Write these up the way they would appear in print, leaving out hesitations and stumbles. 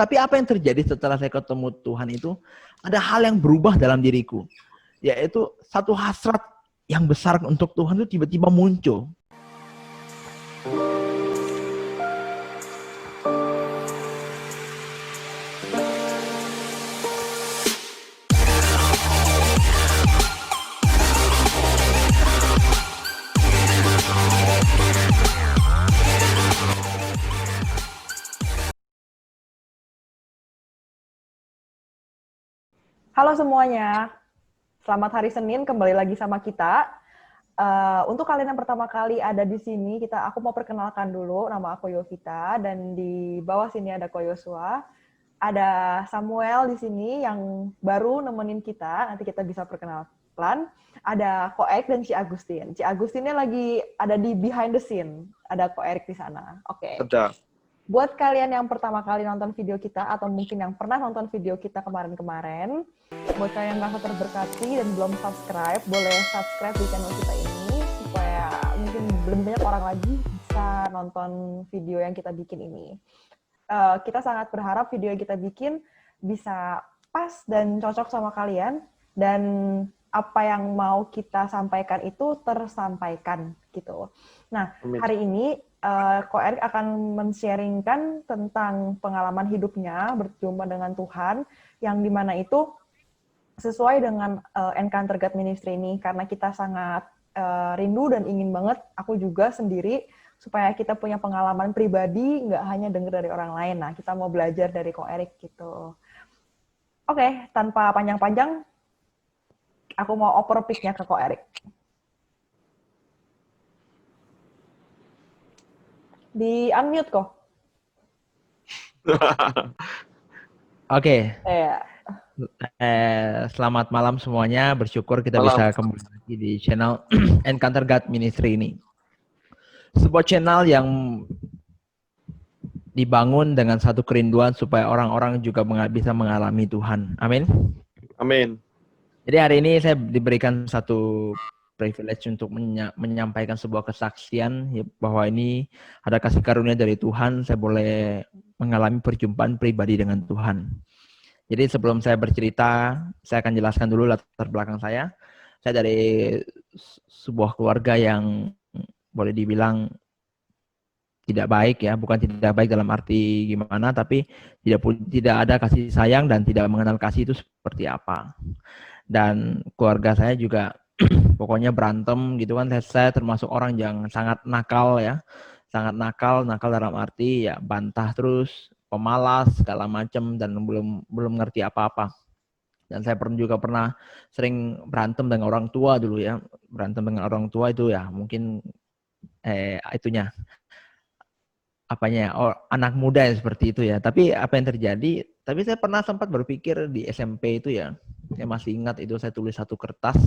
Tapi apa yang terjadi setelah saya ketemu Tuhan itu, ada hal yang berubah dalam diriku. Yaitu satu hasrat yang besar untuk Tuhan itu tiba-tiba muncul. Halo semuanya, selamat hari Senin, kembali lagi sama kita. Untuk kalian yang pertama kali ada di sini, aku mau perkenalkan dulu, nama aku Yovita, dan di bawah sini ada Ko Yosua. Ada Samuel di sini yang baru nemenin kita, nanti kita bisa perkenalan. Ada Ko Erik dan Ci Agustin. Ci Agustinnya lagi ada di behind the scene, ada Ko Erik di sana. Oke. Sedap. Buat kalian yang pertama kali nonton video kita, atau mungkin yang pernah nonton video kita kemarin-kemarin, buat kalian yang merasa terberkati dan belum subscribe, boleh subscribe di channel kita ini, supaya mungkin belum banyak orang lagi bisa nonton video yang kita bikin ini. Kita sangat berharap video yang kita bikin bisa pas dan cocok sama kalian, dan apa yang mau kita sampaikan itu tersampaikan, gitu. Nah, hari ini Ko Erik akan men-sharingkan tentang pengalaman hidupnya berjumpa dengan Tuhan, yang dimana itu sesuai dengan Encounter God Ministry ini, karena kita sangat rindu dan ingin banget, aku juga sendiri, supaya kita punya pengalaman pribadi, nggak hanya dengar dari orang lain. Nah, kita mau belajar dari Ko Erik gitu. Oke, tanpa panjang-panjang, aku mau oper pick-nya ke Ko Erik. Di unmute kok. Oke. Selamat malam semuanya. Bersyukur kita bisa kembali lagi di channel Encounter God Ministry ini. Sebuah channel yang dibangun dengan satu kerinduan supaya orang-orang juga bisa mengalami Tuhan. Amin. Amin. Jadi hari ini saya diberikan satu privilege untuk menyampaikan sebuah kesaksian bahwa ini ada kasih karunia dari Tuhan, saya boleh mengalami perjumpaan pribadi dengan Tuhan. Jadi sebelum saya bercerita, saya akan jelaskan dulu latar belakang saya. Saya dari sebuah keluarga yang boleh dibilang tidak baik ya, bukan tidak baik dalam arti gimana, tapi tidak ada kasih sayang dan tidak mengenal kasih itu seperti apa. Dan keluarga saya juga pokoknya berantem gitu kan. Saya termasuk orang yang sangat nakal ya. Sangat nakal dalam arti ya bantah terus, pemalas segala macam, dan belum ngerti apa-apa. Dan saya juga pernah sering berantem dengan orang tua dulu ya. Berantem dengan orang tua itu ya mungkin anak muda ya seperti itu ya. Tapi apa yang terjadi? Tapi saya pernah sempat berpikir di SMP itu ya. Saya masih ingat itu saya tulis satu kertas.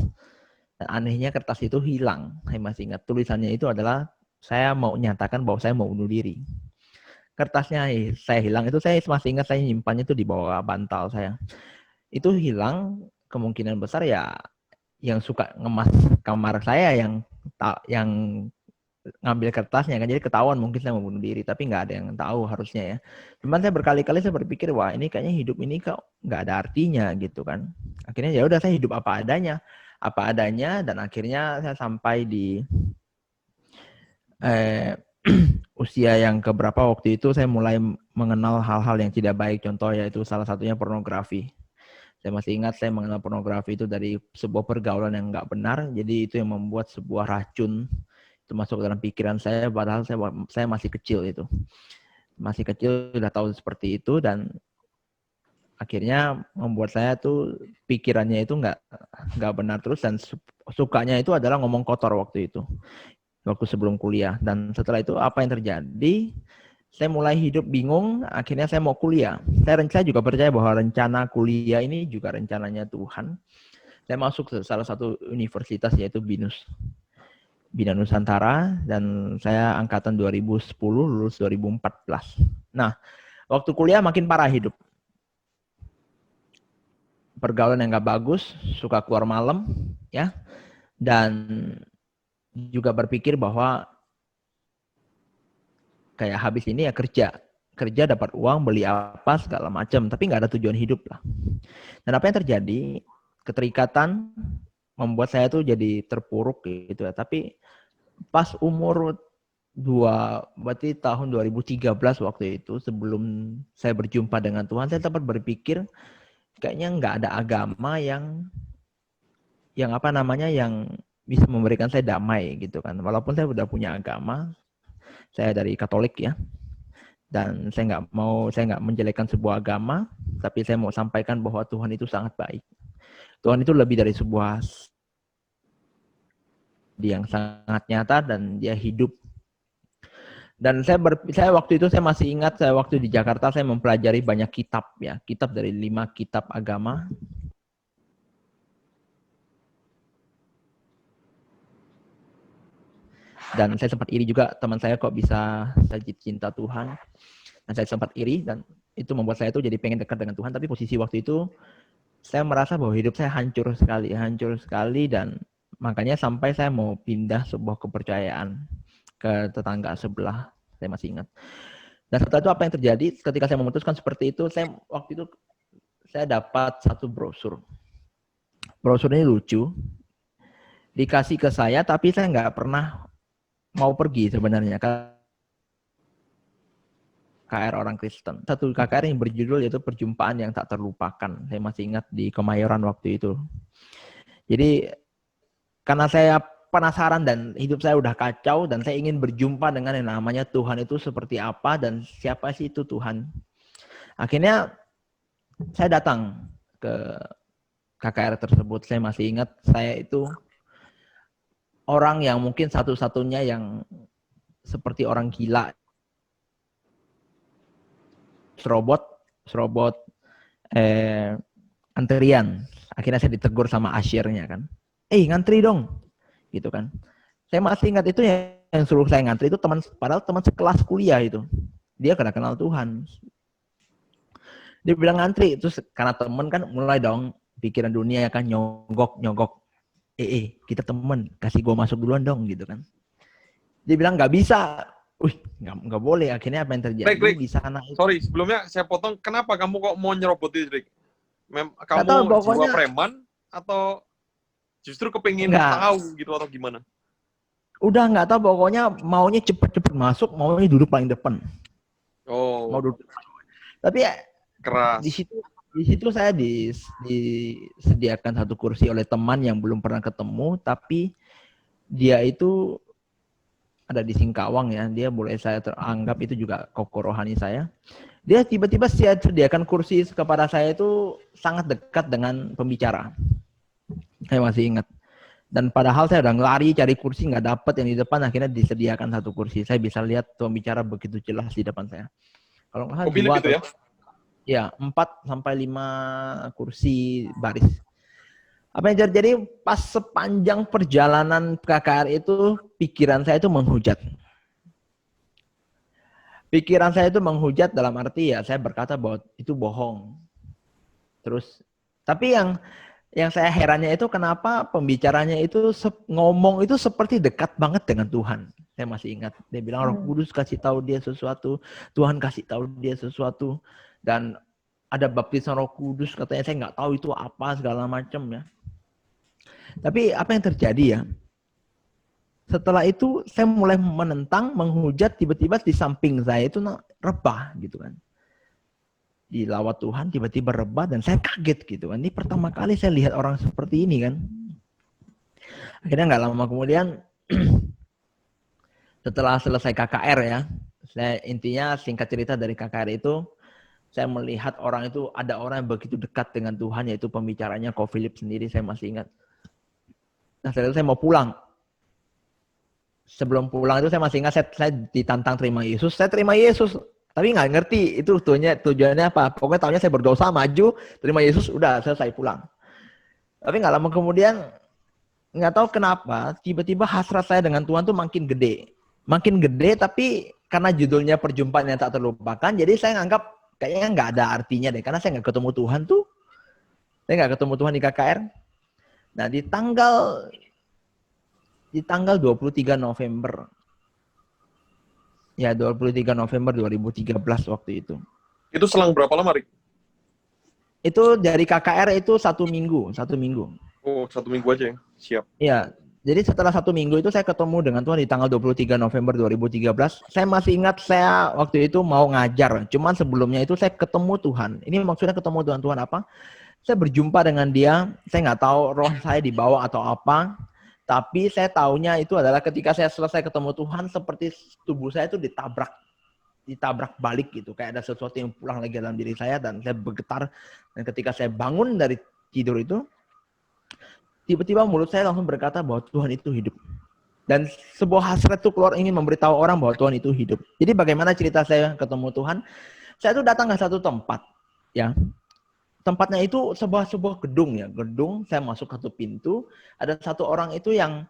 Dan anehnya kertas itu hilang. Saya masih ingat tulisannya itu adalah saya mau nyatakan bahwa saya mau bunuh diri. Kertasnya saya hilang itu saya masih ingat saya nyimpannya itu di bawah bantal saya. Itu hilang kemungkinan besar ya yang suka ngemas kamar saya yang ngambil kertasnya kan, jadi ketahuan mungkin saya mau bunuh diri, tapi nggak ada yang tahu harusnya ya. Cuman saya berkali-kali saya berpikir wah ini kayaknya hidup ini kok nggak ada artinya gitu kan. Akhirnya ya udah saya hidup apa adanya, dan akhirnya saya sampai di usia yang keberapa waktu itu saya mulai mengenal hal-hal yang tidak baik, contoh yaitu salah satunya pornografi. Saya masih ingat saya mengenal pornografi itu dari sebuah pergaulan yang nggak benar, jadi itu yang membuat sebuah racun itu masuk dalam pikiran saya, padahal saya masih kecil itu. Masih kecil udah tahu seperti itu, dan akhirnya membuat saya tuh pikirannya itu nggak benar terus, dan sukanya itu adalah ngomong kotor waktu itu. Waktu sebelum kuliah. Dan setelah itu apa yang terjadi? Saya mulai hidup bingung, akhirnya saya mau kuliah. Saya juga percaya bahwa rencana kuliah ini juga rencananya Tuhan. Saya masuk ke salah satu universitas yaitu Bina Nusantara, dan saya angkatan 2010, lulus 2014. Nah, waktu kuliah makin parah hidup. Pergaulan yang gak bagus, suka keluar malam, ya, dan juga berpikir bahwa kayak habis ini ya kerja, kerja dapat uang, beli apa segala macam, tapi nggak ada tujuan hidup lah. Dan apa yang terjadi? Keterikatan membuat saya tuh jadi terpuruk gitu ya. Tapi pas umur berarti tahun 2013 waktu itu, sebelum saya berjumpa dengan Tuhan, saya sempat berpikir kayaknya nggak ada agama yang apa namanya yang bisa memberikan saya damai gitu kan. Walaupun saya udah punya agama, saya dari Katolik ya, dan saya nggak menjelekkan sebuah agama, tapi saya mau sampaikan bahwa Tuhan itu sangat baik. Tuhan itu lebih dari sebuah dia yang sangat nyata dan dia hidup. Dan saya waktu itu saya masih ingat, saya waktu di Jakarta saya mempelajari banyak kitab ya, kitab dari 5 kitab agama. Dan saya sempat iri juga, teman saya kok bisa sajid cinta Tuhan. Dan saya sempat iri dan itu membuat saya tuh jadi pengen dekat dengan Tuhan. Tapi posisi waktu itu saya merasa bahwa hidup saya hancur sekali dan makanya sampai saya mau pindah sebuah kepercayaan ke tetangga sebelah. Saya masih ingat. Dan setelah itu apa yang terjadi ketika saya memutuskan seperti itu, waktu itu saya dapat satu brosur. Brosur ini lucu. Dikasih ke saya tapi saya nggak pernah mau pergi sebenarnya. KKR orang Kristen. Satu KKR yang berjudul yaitu Perjumpaan yang Tak Terlupakan. Saya masih ingat di Kemayoran waktu itu. Jadi karena saya penasaran dan hidup saya udah kacau dan saya ingin berjumpa dengan yang namanya Tuhan itu seperti apa dan siapa sih itu Tuhan. Akhirnya saya datang ke KKR tersebut. Saya masih ingat saya itu orang yang mungkin satu-satunya yang seperti orang gila. Serobot antrian. Akhirnya saya ditegur sama asyirnya kan. Ngantri dong. Gitu kan. Saya masih ingat itu yang suruh saya ngantri itu padahal teman sekelas kuliah itu. Dia kena kenal Tuhan. Dia bilang ngantri, terus karena teman kan mulai dong pikiran dunia kan nyogok. Kita teman, kasih gua masuk duluan dong gitu kan. Dia bilang nggak bisa. Nggak boleh. Akhirnya apa yang terjadi di sana? Sorry, sebelumnya saya potong. Kenapa kamu kok mau nyerobot itu, Rick? Kamu pokoknya, jiwa preman atau justru kepingin tahu gitu atau gimana? Udah nggak tahu, pokoknya maunya cepet-cepet masuk, maunya duduk paling depan. Mau duduk. Tapi keras. Di situ saya disediakan satu kursi oleh teman yang belum pernah ketemu, tapi dia itu ada di Singkawang ya, dia boleh saya teranggap itu juga koko rohani saya. Dia tiba-tiba sediakan kursi kepada saya itu sangat dekat dengan pembicara. Saya masih ingat. Dan padahal saya udah ngelari cari kursi nggak dapat yang di depan, akhirnya disediakan satu kursi. Saya bisa lihat pembicara begitu jelas di depan saya. Kalau nggak salah 2 gitu ya 4-5 kursi baris. Apa yang terjadi pas sepanjang perjalanan KKR itu, pikiran saya itu menghujat. Pikiran saya itu menghujat dalam arti ya saya berkata bahwa itu bohong. Terus, tapi yang saya herannya itu kenapa pembicaranya itu ngomong itu seperti dekat banget dengan Tuhan. Saya masih ingat dia bilang Roh Kudus kasih tahu dia sesuatu, Tuhan kasih tahu dia sesuatu, dan ada baptisan Roh Kudus katanya, saya nggak tahu itu apa segala macam ya. Tapi apa yang terjadi ya? Setelah itu saya mulai menentang, menghujat, tiba-tiba di samping saya itu rebah gitu kan. Dilawat Tuhan tiba-tiba rebah dan saya kaget gitu kan. Ini pertama kali saya lihat orang seperti ini kan. Akhirnya nggak lama kemudian setelah selesai KKR ya, saya intinya singkat cerita dari KKR itu, saya melihat orang itu, ada orang yang begitu dekat dengan Tuhan, yaitu pembicaranya Ko Philip sendiri, saya masih ingat. Nah setelah itu saya mau pulang. Sebelum pulang itu saya masih ingat saya ditantang terima Yesus. Saya terima Yesus, tapi nggak ngerti itu tujuannya apa. Pokoknya tahunya saya berdosa, maju, terima Yesus, udah selesai pulang. Tapi nggak lama kemudian, nggak tahu kenapa, tiba-tiba hasrat saya dengan Tuhan tuh makin gede. Makin gede, tapi karena judulnya Perjumpaan yang Tak Terlupakan, jadi saya nganggap kayaknya nggak ada artinya deh. Karena saya nggak ketemu Tuhan tuh. Saya nggak ketemu Tuhan di KKR. Nah di tanggal 23 November Ya 23 November 2013 waktu itu. Itu selang berapa lama, Rik? Itu dari KKR itu 1 minggu. Oh, 1 minggu aja ya. Siap. Iya, jadi setelah 1 minggu itu saya ketemu dengan Tuhan di tanggal 23 November 2013. Saya masih ingat saya waktu itu mau ngajar. Cuman sebelumnya itu saya ketemu Tuhan. Ini maksudnya ketemu Tuhan apa? Saya berjumpa dengan dia. Saya nggak tahu roh saya dibawa atau apa. Tapi saya taunya itu adalah ketika saya selesai ketemu Tuhan, seperti tubuh saya itu ditabrak balik gitu. Kayak ada sesuatu yang pulang lagi dalam diri saya dan saya bergetar. Dan ketika saya bangun dari tidur itu, tiba-tiba mulut saya langsung berkata bahwa Tuhan itu hidup. Dan sebuah hasrat itu keluar ingin memberitahu orang bahwa Tuhan itu hidup. Jadi bagaimana cerita saya ketemu Tuhan? Saya tuh datang ke satu tempat, ya. Tempatnya itu sebuah gedung ya, gedung. Saya masuk satu pintu, ada satu orang itu yang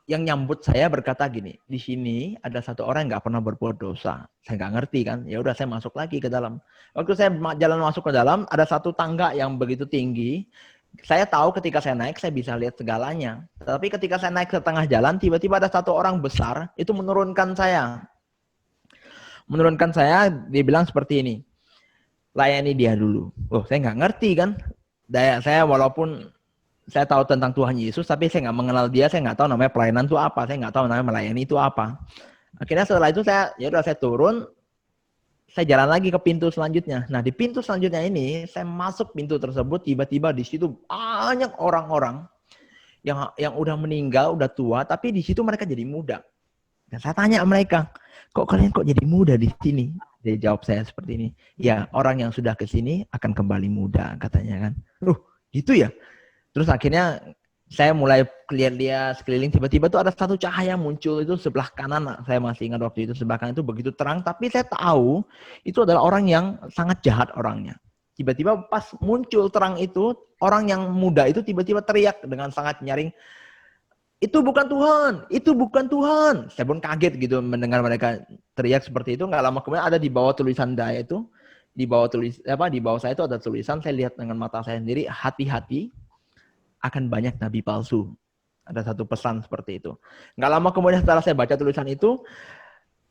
nyambut saya berkata gini, di sini ada satu orang yang nggak pernah berbuat dosa. Saya nggak ngerti kan, ya udah saya masuk lagi ke dalam. Waktu saya jalan masuk ke dalam, ada satu tangga yang begitu tinggi. Saya tahu ketika saya naik saya bisa lihat segalanya. Tapi ketika saya naik ke tengah jalan, tiba-tiba ada satu orang besar itu menurunkan saya. Dia bilang seperti ini. Layani dia dulu. Oh, saya nggak ngerti kan. Saya walaupun saya tahu tentang Tuhan Yesus, tapi saya nggak mengenal dia, saya nggak tahu namanya pelayanan itu apa, saya nggak tahu namanya melayani itu apa. Akhirnya setelah itu saya turun, saya jalan lagi ke pintu selanjutnya. Nah di pintu selanjutnya ini, saya masuk pintu tersebut, tiba-tiba di situ banyak orang-orang yang udah meninggal, udah tua, tapi di situ mereka jadi muda. Dan saya tanya mereka, kalian jadi muda di sini? Dia jawab saya seperti ini, ya orang yang sudah ke sini akan kembali muda, katanya kan. Gitu ya. Terus akhirnya saya mulai lihat dia sekeliling, tiba-tiba tuh ada satu cahaya muncul itu sebelah kanan. Saya masih ingat waktu itu sebelah kanan itu begitu terang, tapi saya tahu itu adalah orang yang sangat jahat orangnya. Tiba-tiba pas muncul terang itu, orang yang muda itu tiba-tiba teriak dengan sangat nyaring, itu bukan Tuhan, itu bukan Tuhan. Saya pun kaget gitu mendengar mereka teriak seperti itu. Nggak lama kemudian ada di bawah tulisan saya itu, di bawah saya itu ada tulisan, saya lihat dengan mata saya sendiri, hati-hati akan banyak nabi palsu. Ada satu pesan seperti itu. Nggak lama kemudian setelah saya baca tulisan itu,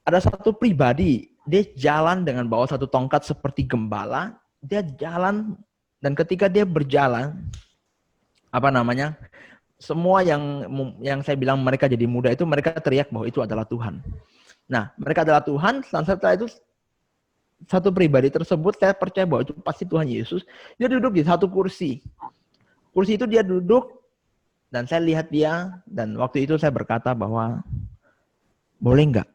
ada satu pribadi, dia jalan dengan bawa satu tongkat seperti gembala, dia jalan, dan ketika dia berjalan, semua yang saya bilang mereka jadi muda itu, mereka teriak bahwa itu adalah Tuhan. Nah, mereka adalah Tuhan, dan setelah itu satu pribadi tersebut, saya percaya bahwa itu pasti Tuhan Yesus. Dia duduk di satu kursi. Kursi itu dia duduk, dan saya lihat dia, dan waktu itu saya berkata bahwa, boleh nggak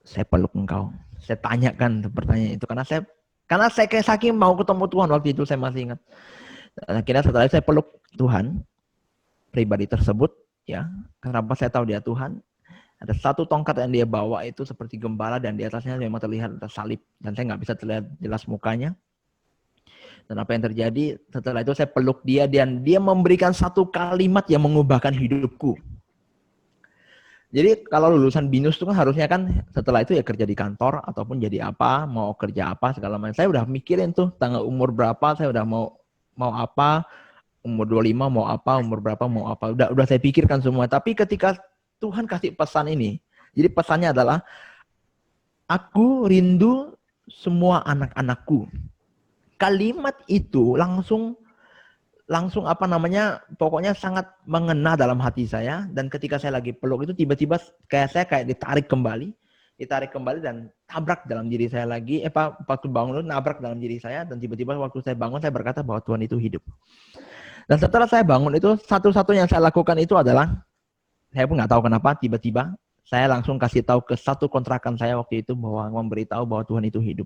saya peluk engkau? Saya tanyakan pertanyaan itu, karena saya kayak saking mau ketemu Tuhan waktu itu, saya masih ingat. Dan akhirnya setelah itu saya peluk Tuhan, pribadi tersebut, ya. Kenapa saya tahu dia Tuhan? Ada satu tongkat yang dia bawa itu seperti gembala, dan di atasnya memang terlihat ada salib, dan saya nggak bisa terlihat jelas mukanya. Dan apa yang terjadi setelah itu saya peluk dia, dan dia memberikan satu kalimat yang mengubahkan hidupku. Jadi kalau lulusan BINUS itu kan harusnya kan setelah itu ya kerja di kantor ataupun jadi apa, mau kerja apa segala macam. Saya udah mikirin tuh tanggal umur berapa, saya udah mau apa, umur 25 mau apa, umur berapa mau apa. Udah saya pikirkan semua. Tapi ketika Tuhan kasih pesan ini, jadi pesannya adalah, aku rindu semua anak-anakku. Kalimat itu langsung pokoknya sangat mengena dalam hati saya. Dan ketika saya lagi peluk itu, tiba-tiba kayak ditarik kembali dan tabrak dalam diri saya lagi. Waktu bangun itu nabrak dalam diri saya, dan tiba-tiba waktu saya bangun saya berkata bahwa Tuhan itu hidup. Dan setelah saya bangun itu, satu-satunya yang saya lakukan itu adalah, saya pun nggak tahu kenapa, tiba-tiba saya langsung kasih tahu ke satu kontrakan saya waktu itu, bahwa memberitahu bahwa Tuhan itu hidup.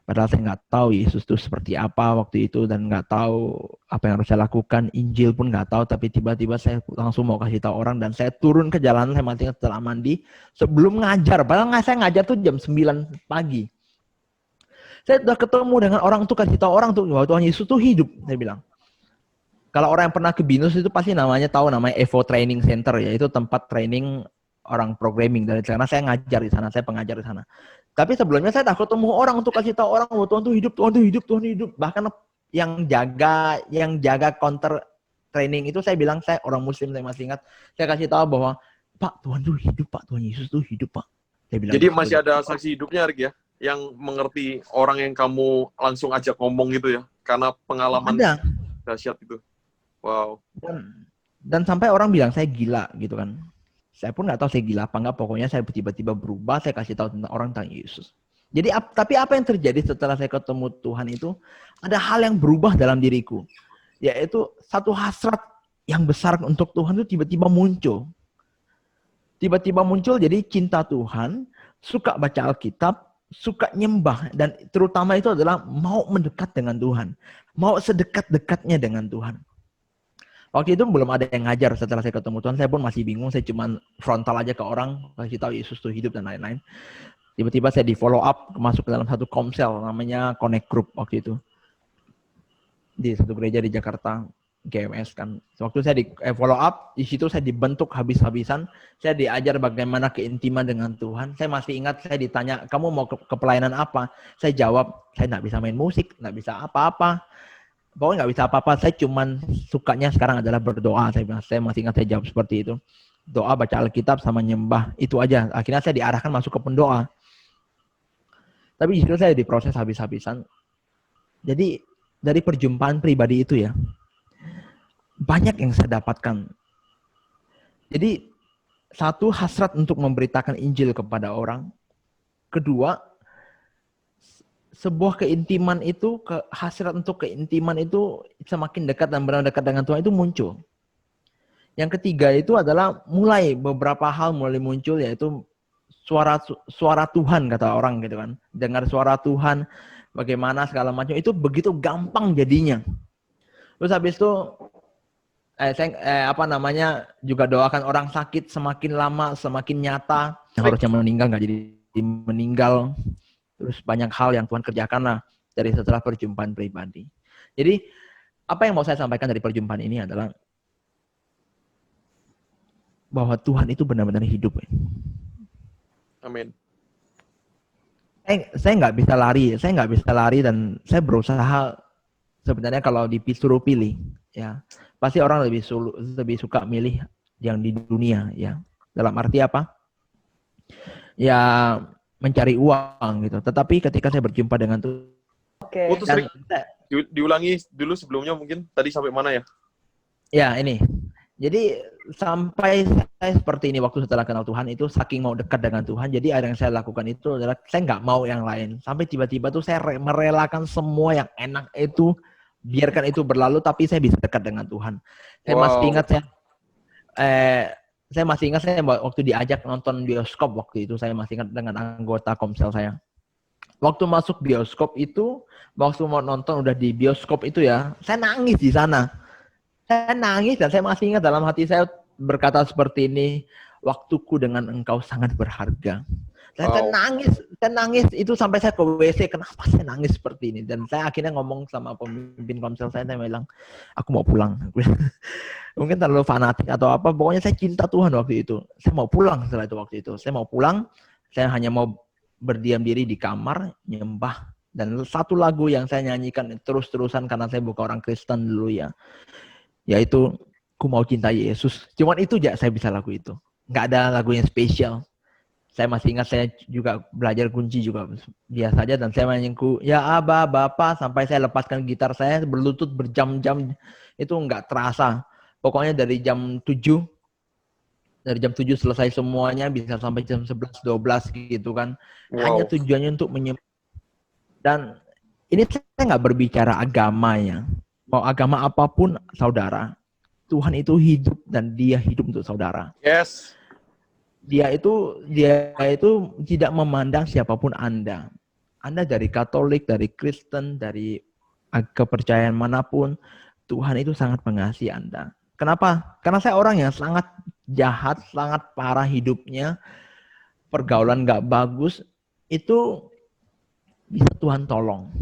Padahal saya nggak tahu Yesus itu seperti apa waktu itu, dan nggak tahu apa yang harus saya lakukan, Injil pun nggak tahu, tapi tiba-tiba saya langsung mau kasih tahu orang, dan saya turun ke jalanan, saya mati setelah mandi, sebelum ngajar. Padahal saya ngajar tuh jam 9 pagi. Saya sudah ketemu dengan orang tuh, kasih tahu orang tuh bahwa Tuhan Yesus tuh hidup, saya bilang. Kalau orang yang pernah ke BINUS itu pasti tahu namanya Evo Training Center, yaitu tempat training orang programming. Dan karena saya ngajar di sana, saya pengajar di sana. Tapi sebelumnya saya tak ketemu orang untuk kasih tahu orang bahwa Tuhan itu hidup, Tuhan itu hidup, Tuhan hidup. Bahkan yang jaga counter training itu saya bilang, saya orang Muslim, saya masih ingat, saya kasih tahu bahwa Pak, Tuhan tuh hidup, Pak. Tuhan Yesus tuh hidup, Pak. Saya bilang Jadi gitu. masih ada saksi hidupnya, Rick ya? Yang mengerti orang yang kamu langsung ajak ngomong gitu ya? Karena pengalaman Ada. dahsyat itu. Wow. Dan sampai orang bilang saya gila gitu kan. Saya pun nggak tahu saya gila apa nggak. Pokoknya saya tiba-tiba berubah. Saya kasih tahu tentang orang tentang Yesus. Jadi tapi apa yang terjadi setelah saya ketemu Tuhan itu, ada hal yang berubah dalam diriku, yaitu satu hasrat yang besar untuk Tuhan itu tiba-tiba muncul. Tiba-tiba muncul, jadi cinta Tuhan, suka baca Alkitab, suka nyembah, dan terutama itu adalah mau mendekat dengan Tuhan, mau sedekat-dekatnya dengan Tuhan. Waktu itu belum ada yang ngajar setelah saya ketemu Tuhan, saya pun masih bingung, saya cuma frontal aja ke orang, kasih tahu Yesus tuh hidup dan lain-lain. Tiba-tiba saya di follow up, masuk ke dalam satu komsel, namanya Connect Group waktu itu. Di satu gereja di Jakarta, GMS kan. Waktu saya di follow up, di situ saya dibentuk habis-habisan, saya diajar bagaimana keintiman dengan Tuhan. Saya masih ingat saya ditanya, kamu mau ke pelayanan apa? Saya jawab, saya nggak bisa main musik, nggak bisa apa-apa. Pokoknya nggak bisa apa-apa, saya cuman sukanya sekarang adalah berdoa. Saya masih ingat saya jawab seperti itu. Doa, baca Alkitab, sama nyembah, itu aja. Akhirnya saya diarahkan masuk ke pendoa. Tapi di situ saya diproses habis-habisan. Jadi dari perjumpaan pribadi itu ya, banyak yang saya dapatkan. Jadi satu, hasrat untuk memberitakan Injil kepada orang. Kedua, sebuah keintiman itu, hasrat untuk keintiman itu semakin dekat dan benar dekat dengan Tuhan itu muncul. Yang ketiga itu adalah beberapa hal mulai muncul, yaitu suara Tuhan, kata orang gitu kan. Dengar suara Tuhan, bagaimana segala macam, itu begitu gampang jadinya. Terus habis itu saya juga doakan orang sakit, semakin lama semakin nyata. Yang harusnya meninggal nggak jadi meninggal. Terus banyak hal yang Tuhan kerjakan lah dari setelah perjumpaan pribadi. Jadi apa yang mau saya sampaikan dari perjumpaan ini adalah bahwa Tuhan itu benar-benar hidup. Amin. Saya nggak bisa lari dan saya berusaha. Sebenarnya kalau disuruh pilih, ya pasti orang lebih suka milih yang di dunia, ya. Dalam arti apa? Ya mencari uang gitu. Tetapi ketika saya berjumpa dengan Tuhan, Putus, Rick. Diulangi dulu sebelumnya mungkin. Tadi sampai mana ya? Ya ini. Jadi sampai saya seperti ini waktu setelah kenal Tuhan itu, saking mau dekat dengan Tuhan, jadi ada yang saya lakukan itu adalah saya nggak mau yang lain. Sampai tiba-tiba tuh saya merelakan semua yang enak itu, biarkan itu berlalu, tapi saya bisa dekat dengan Tuhan. Saya masih ingat saya waktu diajak nonton bioskop waktu itu, saya masih ingat dengan anggota komsel saya. Waktu masuk bioskop itu, waktu mau nonton udah di bioskop itu ya, saya nangis di sana. Saya nangis dan saya masih ingat dalam hati saya berkata seperti ini, waktuku dengan engkau sangat berharga. Dan saya nangis itu sampai saya ke WC, kenapa saya nangis seperti ini? Dan saya akhirnya ngomong sama pemimpin komsel saya bilang, aku mau pulang. Mungkin terlalu fanatik atau apa, pokoknya saya cinta Tuhan waktu itu. Saya mau pulang setelah itu waktu itu. Saya mau pulang, saya hanya mau berdiam diri di kamar, nyembah. Dan satu lagu yang saya nyanyikan terus-terusan karena saya bukan orang Kristen dulu ya, yaitu Ku Mau Cinta Yesus. Cuman itu aja saya bisa lagu itu. Nggak ada lagu yang spesial. Saya masih ingat saya juga belajar kunci juga biasa aja, dan saya mainin Ya Aba, Bapa, sampai saya lepaskan gitar saya berlutut berjam-jam, itu nggak terasa. Pokoknya dari jam 7 selesai semuanya, bisa sampai jam 11, 12 gitu kan. Wow. Hanya tujuannya untuk menyembah. Dan ini saya nggak berbicara agama ya. Mau agama apapun, saudara, Tuhan itu hidup dan Dia hidup untuk saudara. Yes. Dia itu tidak memandang siapapun Anda. Anda dari Katolik, dari Kristen, dari kepercayaan manapun, Tuhan itu sangat mengasihi Anda. Kenapa? Karena saya orang yang sangat jahat, sangat parah hidupnya, pergaulan nggak bagus, itu bisa Tuhan tolong.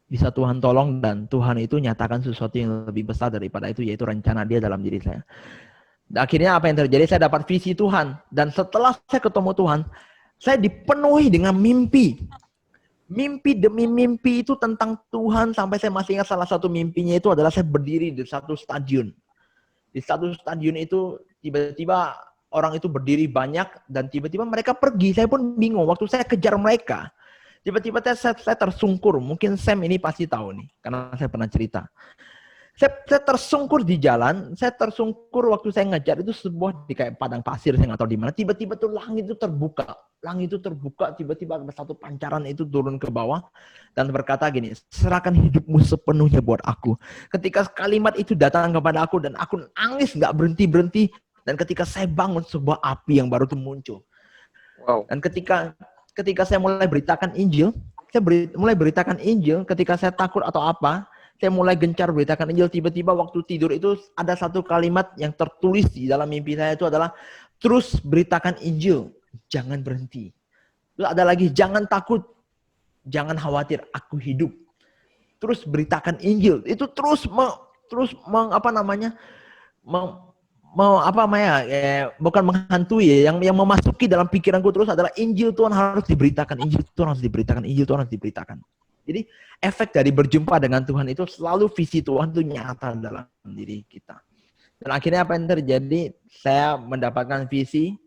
Bisa Tuhan tolong, dan Tuhan itu nyatakan sesuatu yang lebih besar daripada itu, yaitu rencana Dia dalam diri saya. Dan akhirnya apa yang terjadi? Saya dapat visi Tuhan. Dan setelah saya ketemu Tuhan, saya dipenuhi dengan mimpi. Mimpi demi mimpi itu tentang Tuhan. Sampai saya masih ingat salah satu mimpinya itu adalah saya berdiri di satu stadion. Di satu stadion itu tiba-tiba orang itu berdiri banyak dan tiba-tiba mereka pergi. Saya pun bingung waktu saya kejar mereka. Tiba-tiba saya tersungkur. Mungkin Sam ini pasti tahu nih, karena saya pernah cerita. Saya tersungkur di jalan, saya tersungkur waktu saya ngejar itu sebuah di kayak padang pasir, saya nggak tahu di mana. Tiba-tiba tuh langit itu terbuka, tiba-tiba ada satu pancaran itu turun ke bawah dan berkata gini, serahkan hidupmu sepenuhnya buat aku. Ketika kalimat itu datang kepada aku dan aku nangis nggak berhenti-berhenti, dan ketika saya bangun sebuah api yang baru tuh muncul. Wow. Dan ketika saya mulai beritakan Injil, mulai beritakan Injil, ketika saya takut atau apa, saya mulai gencar beritakan Injil. Tiba-tiba waktu tidur itu ada satu kalimat yang tertulis di dalam mimpi saya itu adalah, terus beritakan Injil, jangan berhenti. Terus ada lagi, jangan takut, jangan khawatir, aku hidup. Terus beritakan Injil. Itu terus bukan menghantui ya, yang memasuki dalam pikiranku terus adalah Injil Tuhan harus diberitakan, Injil Tuhan harus diberitakan, Injil Tuhan harus diberitakan. Jadi efek dari berjumpa dengan Tuhan itu selalu visi Tuhan itu nyata dalam diri kita. Dan akhirnya apa yang terjadi? Saya mendapatkan visi,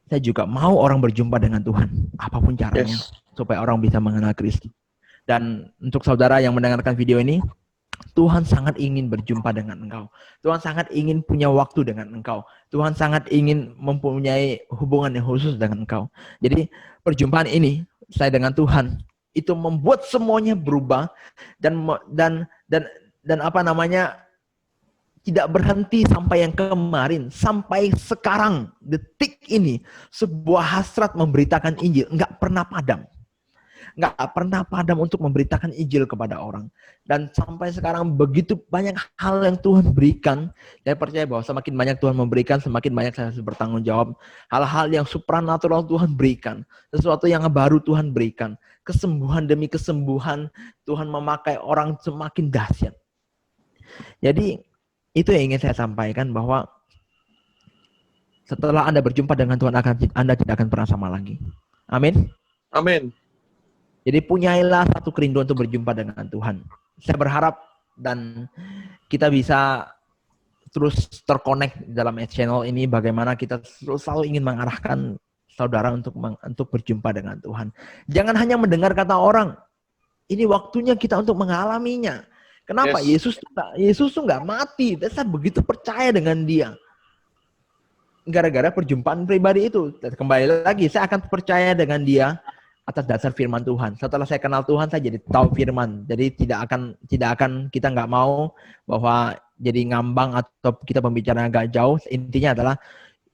saya juga mau orang berjumpa dengan Tuhan, apapun caranya, supaya orang bisa mengenal Kristus. Dan untuk saudara yang mendengarkan video ini, Tuhan sangat ingin berjumpa dengan engkau. Tuhan sangat ingin punya waktu dengan engkau. Tuhan sangat ingin mempunyai hubungan yang khusus dengan engkau. Jadi perjumpaan ini, saya dengan Tuhan, itu membuat semuanya berubah dan tidak berhenti sampai yang kemarin, sampai sekarang, detik ini, sebuah hasrat memberitakan Injil nggak pernah padam. Nggak pernah padam untuk memberitakan Injil kepada orang. Dan sampai sekarang begitu banyak hal yang Tuhan berikan. Saya percaya bahwa semakin banyak Tuhan memberikan, semakin banyak saya harus bertanggung jawab. Hal-hal yang supranatural Tuhan berikan. Sesuatu yang baru Tuhan berikan. Kesembuhan demi kesembuhan Tuhan memakai orang semakin dahsyat. Jadi itu yang ingin saya sampaikan, bahwa setelah Anda berjumpa dengan Tuhan, Anda tidak akan pernah sama lagi. Amin. Amin. Jadi punyailah satu kerinduan untuk berjumpa dengan Tuhan. Saya berharap dan kita bisa terus terkonek dalam channel ini, bagaimana kita selalu ingin mengarahkan saudara untuk berjumpa dengan Tuhan. Jangan hanya mendengar kata orang. Ini waktunya kita untuk mengalaminya. Kenapa? Yesus tuh nggak mati. Saya begitu percaya dengan Dia. Gara-gara perjumpaan pribadi itu. Kembali lagi, saya akan percaya dengan Dia atas dasar firman Tuhan. Setelah saya kenal Tuhan, saya jadi tahu firman. Jadi tidak akan kita nggak mau bahwa jadi ngambang atau kita pembicaraan agak jauh. Intinya adalah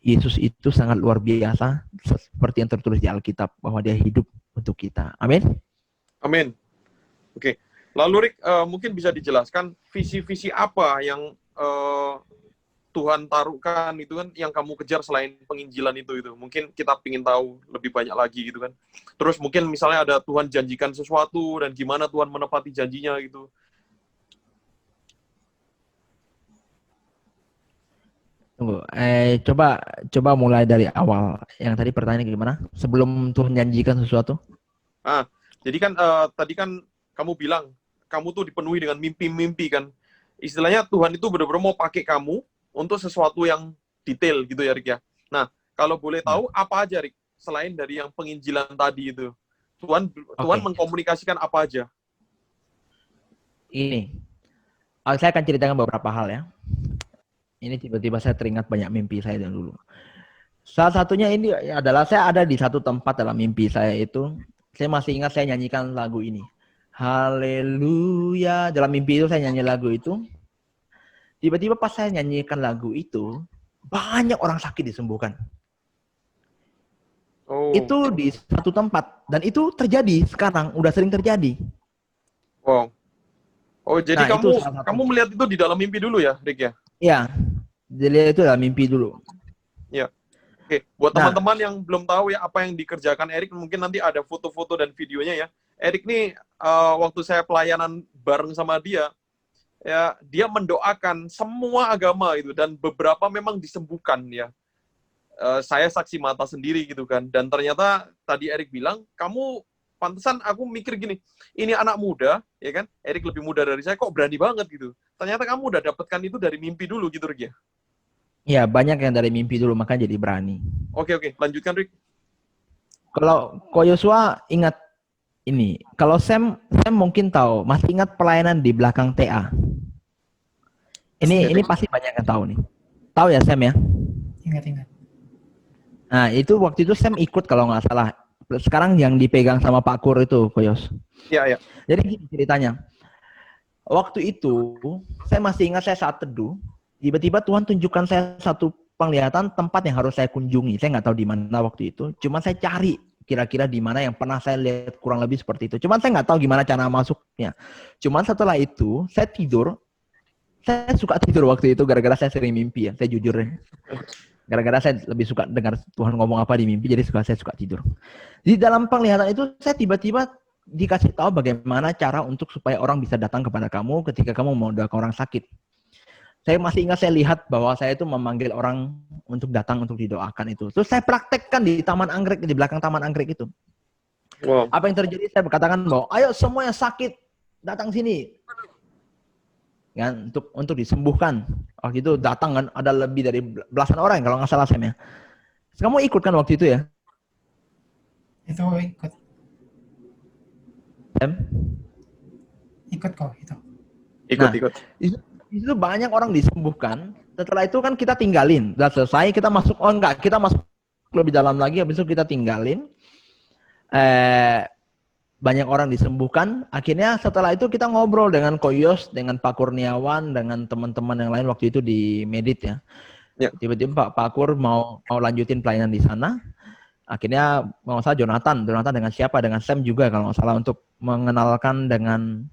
Yesus itu sangat luar biasa, seperti yang tertulis di Alkitab, bahwa Dia hidup untuk kita. Amin. Amin. Oke. Lalu Rick, mungkin bisa dijelaskan visi-visi apa yang Tuhan taruhkan itu kan, yang kamu kejar selain penginjilan itu. Mungkin kita ingin tahu lebih banyak lagi gitu kan. Terus mungkin misalnya ada Tuhan janjikan sesuatu dan gimana Tuhan menepati janjinya gitu. Tunggu, coba mulai dari awal. Yang tadi pertanyaannya gimana? Sebelum Tuhan janjikan sesuatu? Jadi kan tadi kan kamu bilang kamu tuh dipenuhi dengan mimpi-mimpi kan. Istilahnya Tuhan itu benar-benar mau pakai kamu untuk sesuatu yang detail gitu ya Rick ya. Nah, kalau boleh tahu apa aja Rick selain dari yang penginjilan tadi itu? Tuhan mengkomunikasikan apa aja? Ini, saya akan ceritakan beberapa hal ya. Ini tiba-tiba saya teringat banyak mimpi saya dulu. Salah satunya ini adalah saya ada di satu tempat dalam mimpi saya itu. Saya masih ingat saya nyanyikan lagu ini. Haleluya. Dalam mimpi itu saya nyanyi lagu itu. Tiba-tiba pas saya nyanyikan lagu itu, banyak orang sakit disembuhkan. Itu di satu tempat. Dan itu terjadi sekarang. Udah sering terjadi. Wow. Oh, jadi kamu melihat itu di dalam mimpi dulu ya, Rick ya? Iya. Jadi itu dalam mimpi dulu. Iya. Oke, buat teman-teman yang belum tahu ya apa yang dikerjakan Erik, mungkin nanti ada foto-foto dan videonya ya. Erik nih waktu saya pelayanan bareng sama dia, ya dia mendoakan semua agama itu dan beberapa memang disembuhkan ya. Saya saksi mata sendiri gitu kan. Dan ternyata tadi Erik bilang, kamu pantesan, aku mikir gini, ini anak muda, ya kan? Erik lebih muda dari saya, kok berani banget gitu. Ternyata kamu udah dapatkan itu dari mimpi dulu gitu, Rick ya? Ya, banyak yang dari mimpi dulu, makanya jadi berani. Oke, lanjutkan Rick. Kalau Ko Yosua ingat ini, kalau Sam mungkin tahu, masih ingat pelayanan di belakang TA. Ini Oke. pasti banyak yang tahu nih. Tahu ya Sam ya? Ingat-ingat. Nah, itu waktu itu Sam ikut kalau nggak salah. Sekarang yang dipegang sama Pak Kur itu, Koyos. Iya. Jadi gini ceritanya. Waktu itu, saya masih ingat saya saat teduh, tiba-tiba Tuhan tunjukkan saya satu penglihatan tempat yang harus saya kunjungi. Saya nggak tahu di mana waktu itu. Cuma saya cari kira-kira di mana yang pernah saya lihat kurang lebih seperti itu. Cuman saya nggak tahu gimana cara masuknya. Cuman setelah itu, saya tidur. Saya suka tidur waktu itu gara-gara saya sering mimpi ya. Saya jujur ya. Gara-gara saya lebih suka dengar Tuhan ngomong apa di mimpi, jadi saya suka tidur. Di dalam penglihatan itu, saya tiba-tiba dikasih tahu bagaimana cara untuk supaya orang bisa datang kepada kamu ketika kamu mau doakan orang sakit. Saya masih ingat saya lihat bahwa saya itu memanggil orang untuk datang untuk didoakan itu. Terus saya praktekkan di Taman Anggrek, di belakang Taman Anggrek itu. Wow. Apa yang terjadi? Saya berkatakan bahwa ayo semua yang sakit datang sini. Ya, untuk disembuhkan. Waktu itu datang kan ada lebih dari belasan orang kalau nggak salah Sam ya. Kamu ikut kan waktu itu ya? Itu ikut. Sam? Ikut kok itu. Ikut. Itu banyak orang disembuhkan. Setelah itu kan kita tinggalin. Udah selesai kita masuk. Oh enggak, kita masuk lebih dalam lagi. Habis itu kita tinggalin. Banyak orang disembuhkan. Akhirnya setelah itu kita ngobrol dengan Koyos, dengan Pak Kurniawan, dengan teman-teman yang lain waktu itu di Medit ya. Ya. Tiba-tiba Pak Kur mau lanjutin pelayanan di sana. Akhirnya kalau nggak salah Jonathan dengan siapa? Dengan Sam juga kalau nggak salah untuk mengenalkan dengan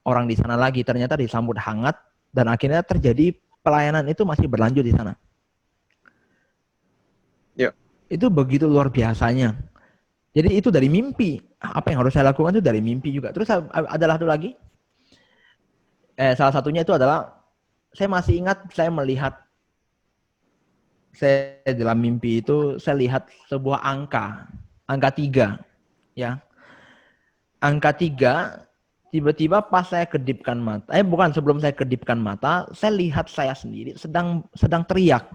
orang di sana lagi. Ternyata disambut hangat dan akhirnya terjadi pelayanan itu masih berlanjut di sana. Ya. Itu begitu luar biasanya. Jadi itu dari mimpi. Apa yang harus saya lakukan itu dari mimpi juga. Terus adalah satu lagi. Salah satunya itu adalah saya masih ingat saya melihat saya dalam mimpi itu saya lihat sebuah angka 3 ya. Angka 3 tiba-tiba pas saya kedipkan mata, bukan sebelum saya kedipkan mata, saya lihat saya sendiri sedang teriak.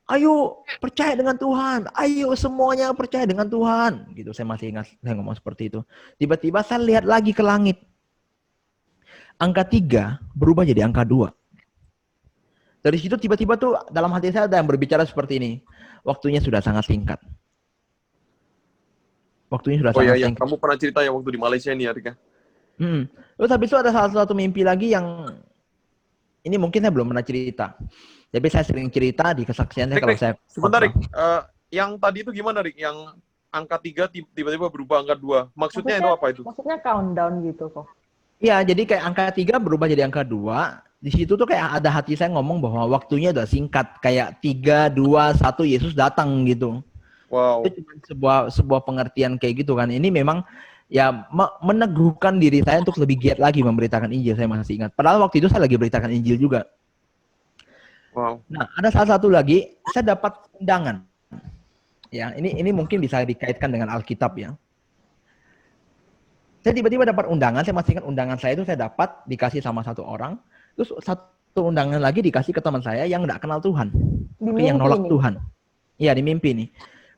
Ayo percaya dengan Tuhan, ayo semuanya percaya dengan Tuhan. Gitu saya masih ingat saya ngomong seperti itu. Tiba-tiba saya lihat lagi ke langit. Angka 3 berubah jadi angka 2. Dari situ tiba-tiba tuh dalam hati saya ada yang berbicara seperti ini. Waktunya sudah sangat singkat. Waktunya sudah sangat singkat. Kamu pernah cerita ya waktu di Malaysia ini ya, Rika? Terus habis itu ada salah satu mimpi lagi yang ini mungkin saya belum pernah cerita. Tapi saya sering cerita di kesaksian saya kalau saya. Sebentar, Rik. Yang tadi itu gimana, Rik? Yang angka 3 tiba-tiba berubah angka 2. Maksudnya itu apa itu? Maksudnya countdown gitu kok. Iya, jadi kayak angka 3 berubah jadi angka 2. Di situ tuh kayak ada hati saya ngomong bahwa waktunya udah singkat. Kayak 3, 2, 1 Yesus datang gitu. Wow. Itu cuma sebuah pengertian kayak gitu kan. Ini memang ya meneguhkan diri saya untuk lebih giat lagi memberitakan Injil. Saya masih ingat. Padahal waktu itu saya lagi beritakan Injil juga. Wow. Nah, ada salah satu lagi, saya dapat undangan. Ya, ini mungkin bisa dikaitkan dengan Alkitab ya. Saya tiba-tiba dapat undangan, saya masih ingat undangan saya itu saya dapat dikasih sama satu orang, terus satu undangan lagi dikasih ke teman saya yang nggak kenal Tuhan, yang nolak Tuhan. Iya, di mimpi nih.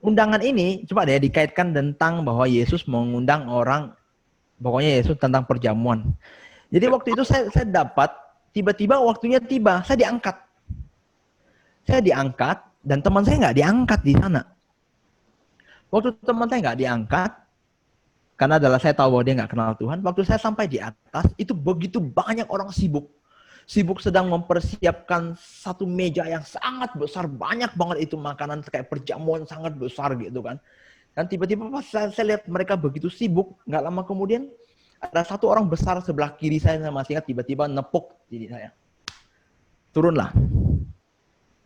Undangan ini coba deh dikaitkan tentang bahwa Yesus mengundang orang, pokoknya Yesus tentang perjamuan. Jadi waktu itu saya dapat, tiba-tiba waktunya tiba, saya diangkat. Saya diangkat dan teman saya nggak diangkat di sana. Waktu teman saya nggak diangkat, karena adalah saya tahu bahwa dia nggak kenal Tuhan. Waktu saya sampai di atas, itu begitu banyak orang sibuk. Sibuk sedang mempersiapkan satu meja yang sangat besar. Banyak banget itu makanan kayak perjamuan sangat besar gitu kan. Dan tiba-tiba pas saya lihat mereka begitu sibuk, nggak lama kemudian ada satu orang besar sebelah kiri saya masih ingat tiba-tiba nepuk diri saya. Turunlah.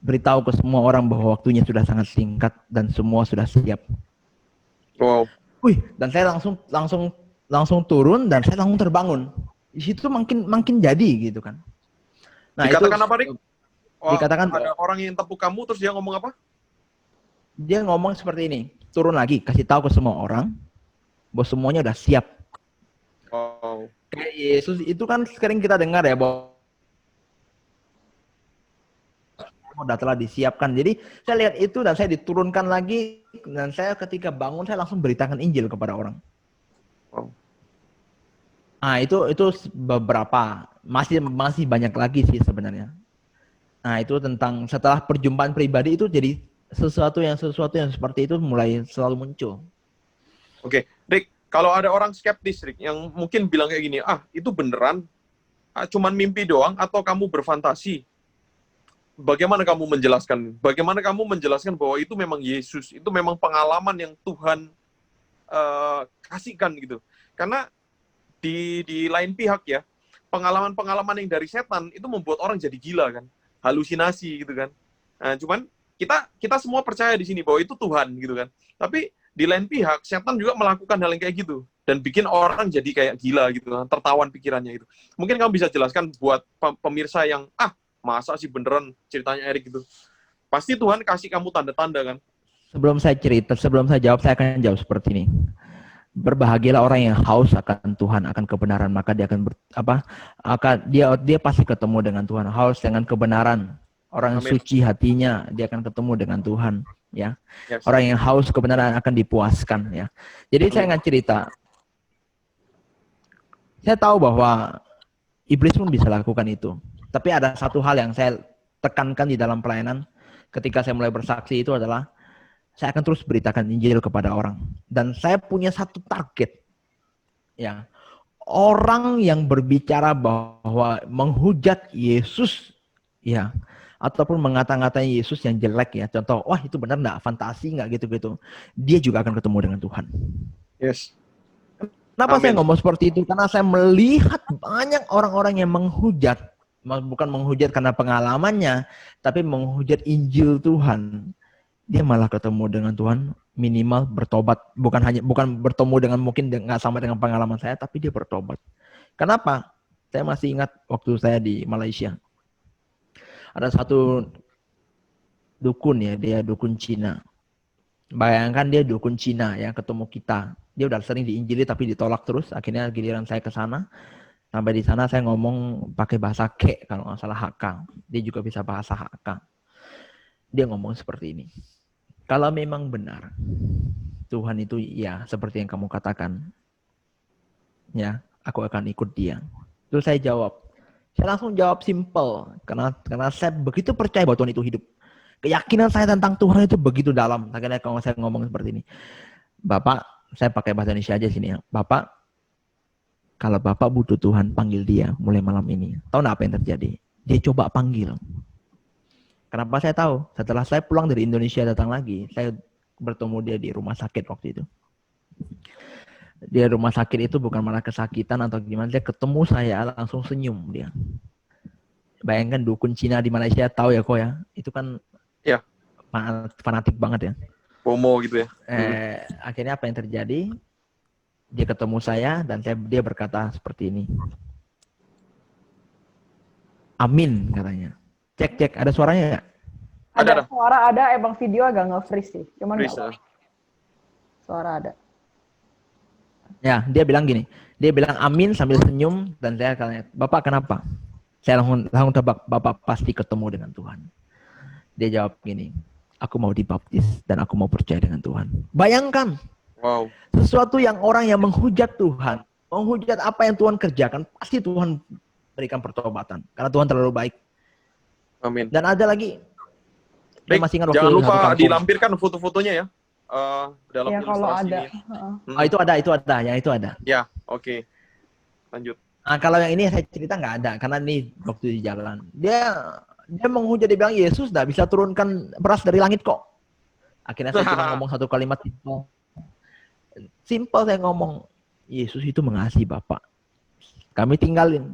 Beritahu ke semua orang bahwa waktunya sudah sangat singkat dan semua sudah siap. Wow. Wih, dan saya langsung turun dan saya langsung terbangun. Di situ makin jadi gitu kan. Nah, dikatakan itu, apa, Rik? Dikatakan ada orang yang tepuk kamu terus dia ngomong apa? Dia ngomong seperti ini, turun lagi, kasih tahu ke semua orang bahwa semuanya udah siap. Wow. Kayak Yesus itu kan sering kita dengar ya bahwa sudah telah disiapkan. Jadi saya lihat itu dan saya diturunkan lagi dan saya ketika bangun saya langsung beritakan Injil kepada orang. Wow. Nah, itu beberapa, masih banyak lagi sih sebenarnya. Nah, itu tentang setelah perjumpaan pribadi itu jadi sesuatu yang seperti itu mulai selalu muncul. Oke, Rick, kalau ada orang skeptis, Rick, yang mungkin bilang kayak gini, itu beneran, cuman mimpi doang, atau kamu berfantasi? Bagaimana kamu menjelaskan? Bagaimana kamu menjelaskan bahwa itu memang Yesus, itu memang pengalaman yang Tuhan kasihkan gitu? Karena di lain pihak ya, pengalaman-pengalaman yang dari setan itu membuat orang jadi gila kan, halusinasi gitu kan. Nah, cuman kita semua percaya di sini bahwa itu Tuhan gitu kan. Tapi di lain pihak, setan juga melakukan hal yang kayak gitu dan bikin orang jadi kayak gila gitu kan, tertawan pikirannya itu. Mungkin kamu bisa jelaskan buat pemirsa yang masa sih beneran ceritanya Erik gitu. Pasti Tuhan kasih kamu tanda-tanda kan. Sebelum saya jawab, saya akan jawab seperti ini. Berbahagialah orang yang haus akan Tuhan, akan kebenaran, maka dia dia pasti ketemu dengan Tuhan. Haus dengan kebenaran. Orang yang suci hatinya, dia akan ketemu dengan Tuhan, ya. Yes. Orang yang haus kebenaran akan dipuaskan, ya. Jadi saya akan cerita. Saya tahu bahwa iblis pun bisa lakukan itu. Tapi ada satu hal yang saya tekankan di dalam pelayanan ketika saya mulai bersaksi itu adalah saya akan terus beritakan Injil kepada orang. Dan saya punya satu target. Ya. Orang yang berbicara bahwa menghujat Yesus, ya, ataupun mengata-ngatai Yesus yang jelek ya. Contoh, wah itu benar enggak? Fantasi enggak gitu-gitu. Dia juga akan ketemu dengan Tuhan. Yes. Kenapa Amin. saya ngomong seperti itu? Karena saya melihat banyak orang-orang yang menghujat. Bukan menghujat karena pengalamannya, tapi menghujat Injil Tuhan. Dia malah ketemu dengan Tuhan, minimal bertobat. Bukan bertemu dengan mungkin nggak sama dengan pengalaman saya, tapi dia bertobat. Kenapa? Saya masih ingat waktu saya di Malaysia. Ada satu dukun ya, dia dukun Cina. Bayangkan dia dukun Cina ya, ketemu kita. Dia udah sering diinjili tapi ditolak terus. Akhirnya giliran saya ke sana. Sampai di sana saya ngomong pakai bahasa Ke, kalau nggak salah Hakka. Dia juga bisa bahasa Hakka. Dia ngomong seperti ini. Kalau memang benar Tuhan itu ya seperti yang kamu katakan, ya aku akan ikut dia. Terus saya jawab. Saya langsung jawab simple karena saya begitu percaya bahwa Tuhan itu hidup. Keyakinan saya tentang Tuhan itu begitu dalam. Akhirnya kalau saya ngomong seperti ini, Bapak, saya pakai bahasa Indonesia aja sini ya. Bapak, kalau Bapak butuh Tuhan, panggil dia mulai malam ini. Tahu nggak apa yang terjadi? Dia coba panggil. Kenapa saya tahu? Setelah saya pulang dari Indonesia datang lagi, saya bertemu dia di rumah sakit waktu itu. Dia rumah sakit itu bukan malah kesakitan atau gimana, dia ketemu saya langsung senyum dia. Bayangkan dukun Cina di Malaysia, tahu ya kok ya, itu kan ya fanatik banget ya. FOMO gitu ya. Akhirnya apa yang terjadi? Dia ketemu saya dan dia berkata seperti ini. Amin katanya. Cek, ada suaranya nggak? Ada suara ada, emang video agak nge-freeze sih. Cuman nggak apa-apa. Suara ada. Ya, dia bilang gini. Dia bilang amin sambil senyum dan saya katanya, Bapak kenapa? Saya langsung tebak, Bapak pasti ketemu dengan Tuhan. Dia jawab gini, aku mau dibaptis dan aku mau percaya dengan Tuhan. Bayangkan. Wow. Sesuatu yang orang yang menghujat Tuhan, menghujat apa yang Tuhan kerjakan, pasti Tuhan berikan pertobatan. Karena Tuhan terlalu baik. Amin. Dan ada lagi. Baik, masih ingat waktu jangan lupa dilampirkan foto-fotonya ya. Dalam ya kalau ada. Itu ada. Yang itu ada. Ya, oke. Lanjut. Nah, kalau yang ini saya cerita nggak ada. Karena ini waktu di jalan. Dia menghujat, dia bilang Yesus nggak bisa turunkan beras dari langit kok. Akhirnya saya cuma ngomong satu kalimat simple. Simple saya ngomong, Yesus itu mengasihi Bapak. Kami tinggalin.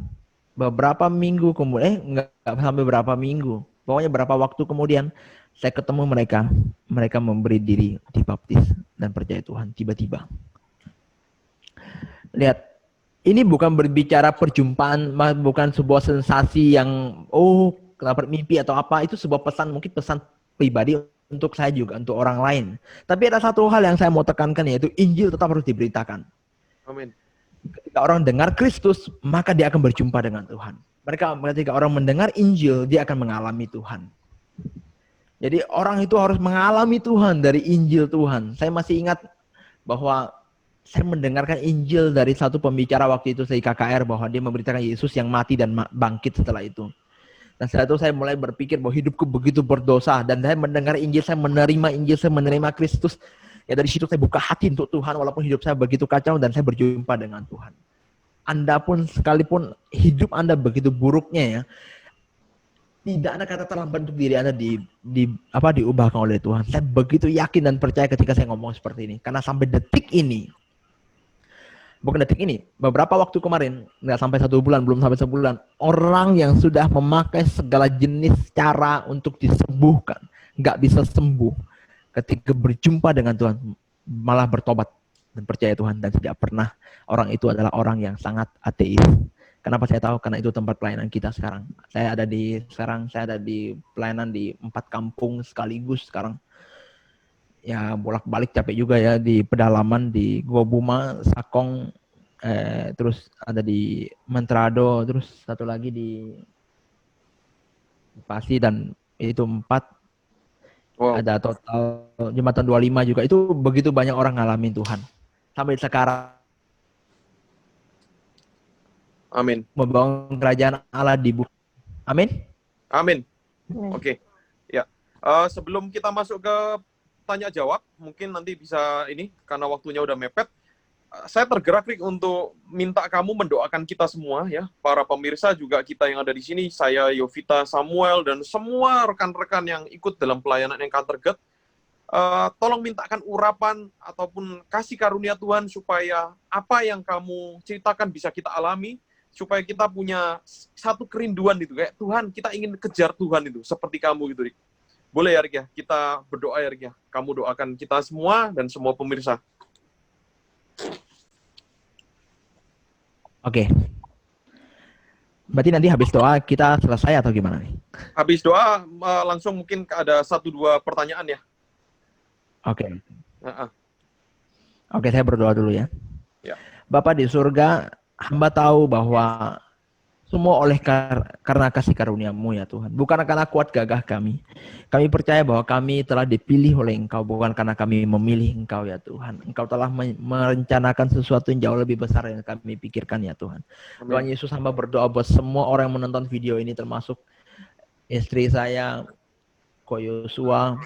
Beberapa minggu kemudian, enggak sampai berapa minggu. Pokoknya berapa waktu kemudian, saya ketemu mereka. Mereka memberi diri dibaptis dan percaya Tuhan. Tiba-tiba. Lihat, ini bukan berbicara perjumpaan, bukan sebuah sensasi yang, dapat mimpi atau apa. Itu sebuah pesan, mungkin pesan pribadi untuk saya juga, untuk orang lain. Tapi ada satu hal yang saya mau tekankan, yaitu Injil tetap harus diberitakan. Amin. Ketika orang dengar Kristus, maka dia akan berjumpa dengan Tuhan. Ketika orang mendengar Injil, dia akan mengalami Tuhan. Jadi orang itu harus mengalami Tuhan dari Injil Tuhan. Saya masih ingat bahwa saya mendengarkan Injil dari satu pembicara waktu itu di KKR bahwa dia memberitakan Yesus yang mati dan bangkit setelah itu. Dan setelah itu saya mulai berpikir bahwa hidupku begitu berdosa, dan saya mendengar Injil, saya menerima Injil, saya menerima Kristus. Ya dari situ saya buka hati untuk Tuhan walaupun hidup saya begitu kacau dan saya berjumpa dengan Tuhan. Anda pun sekalipun hidup Anda begitu buruknya ya, tidak ada kata terlambat untuk diri Anda diubahkan oleh Tuhan. Saya begitu yakin dan percaya ketika saya ngomong seperti ini. Karena sampai detik ini, bukan detik ini, beberapa waktu kemarin, nggak sampai 1 bulan, belum sampai sebulan, orang yang sudah memakai segala jenis cara untuk disembuhkan, nggak bisa sembuh. Ketika berjumpa dengan Tuhan, malah bertobat dan percaya Tuhan, dan tidak pernah orang itu adalah orang yang sangat ateis. Kenapa saya tahu? Karena itu tempat pelayanan kita sekarang. Saya ada di pelayanan di 4 kampung sekaligus sekarang. Ya bolak-balik capek juga ya, di pedalaman di Gua Buma, Sakong, terus ada di Mentrado, terus satu lagi di Pasi, dan itu 4. Wow. Ada total Jembatan 25 juga. Itu begitu banyak orang ngalamin Tuhan. Sampai sekarang Amin. membangun kerajaan Allah di bumi. Amin. Amin. Amin. Oke. Ya. Sebelum kita masuk ke tanya jawab, mungkin nanti bisa ini karena waktunya udah mepet. Saya tergerak Rick untuk minta kamu mendoakan kita semua ya, para pemirsa juga kita yang ada di sini, saya, Yovita, Samuel, dan semua rekan-rekan yang ikut dalam pelayanan Encounter God. Tolong mintakan urapan ataupun kasih karunia Tuhan supaya apa yang kamu ceritakan bisa kita alami, supaya kita punya satu kerinduan itu, kayak Tuhan, kita ingin kejar Tuhan itu, seperti kamu gitu Rick. Boleh ya Rick ya, kita berdoa ya Rick ya, kamu doakan kita semua dan semua pemirsa. Oke. Berarti nanti habis doa kita selesai atau gimana nih? Habis doa langsung mungkin ada 1-2 pertanyaan ya. Oke. Uh-uh. Oke, saya berdoa dulu ya. Ya. Bapa di surga, hamba tahu bahwa semua oleh karena kasih karunia-Mu ya Tuhan. Bukan karena kuat gagah kami. Kami percaya bahwa kami telah dipilih oleh Engkau, bukan karena kami memilih Engkau ya Tuhan. Engkau telah merencanakan sesuatu yang jauh lebih besar yang kami pikirkan ya Tuhan. Amin. Tuhan Yesus, hamba berdoa buat semua orang yang menonton video ini, termasuk istri saya, Ko Yosua,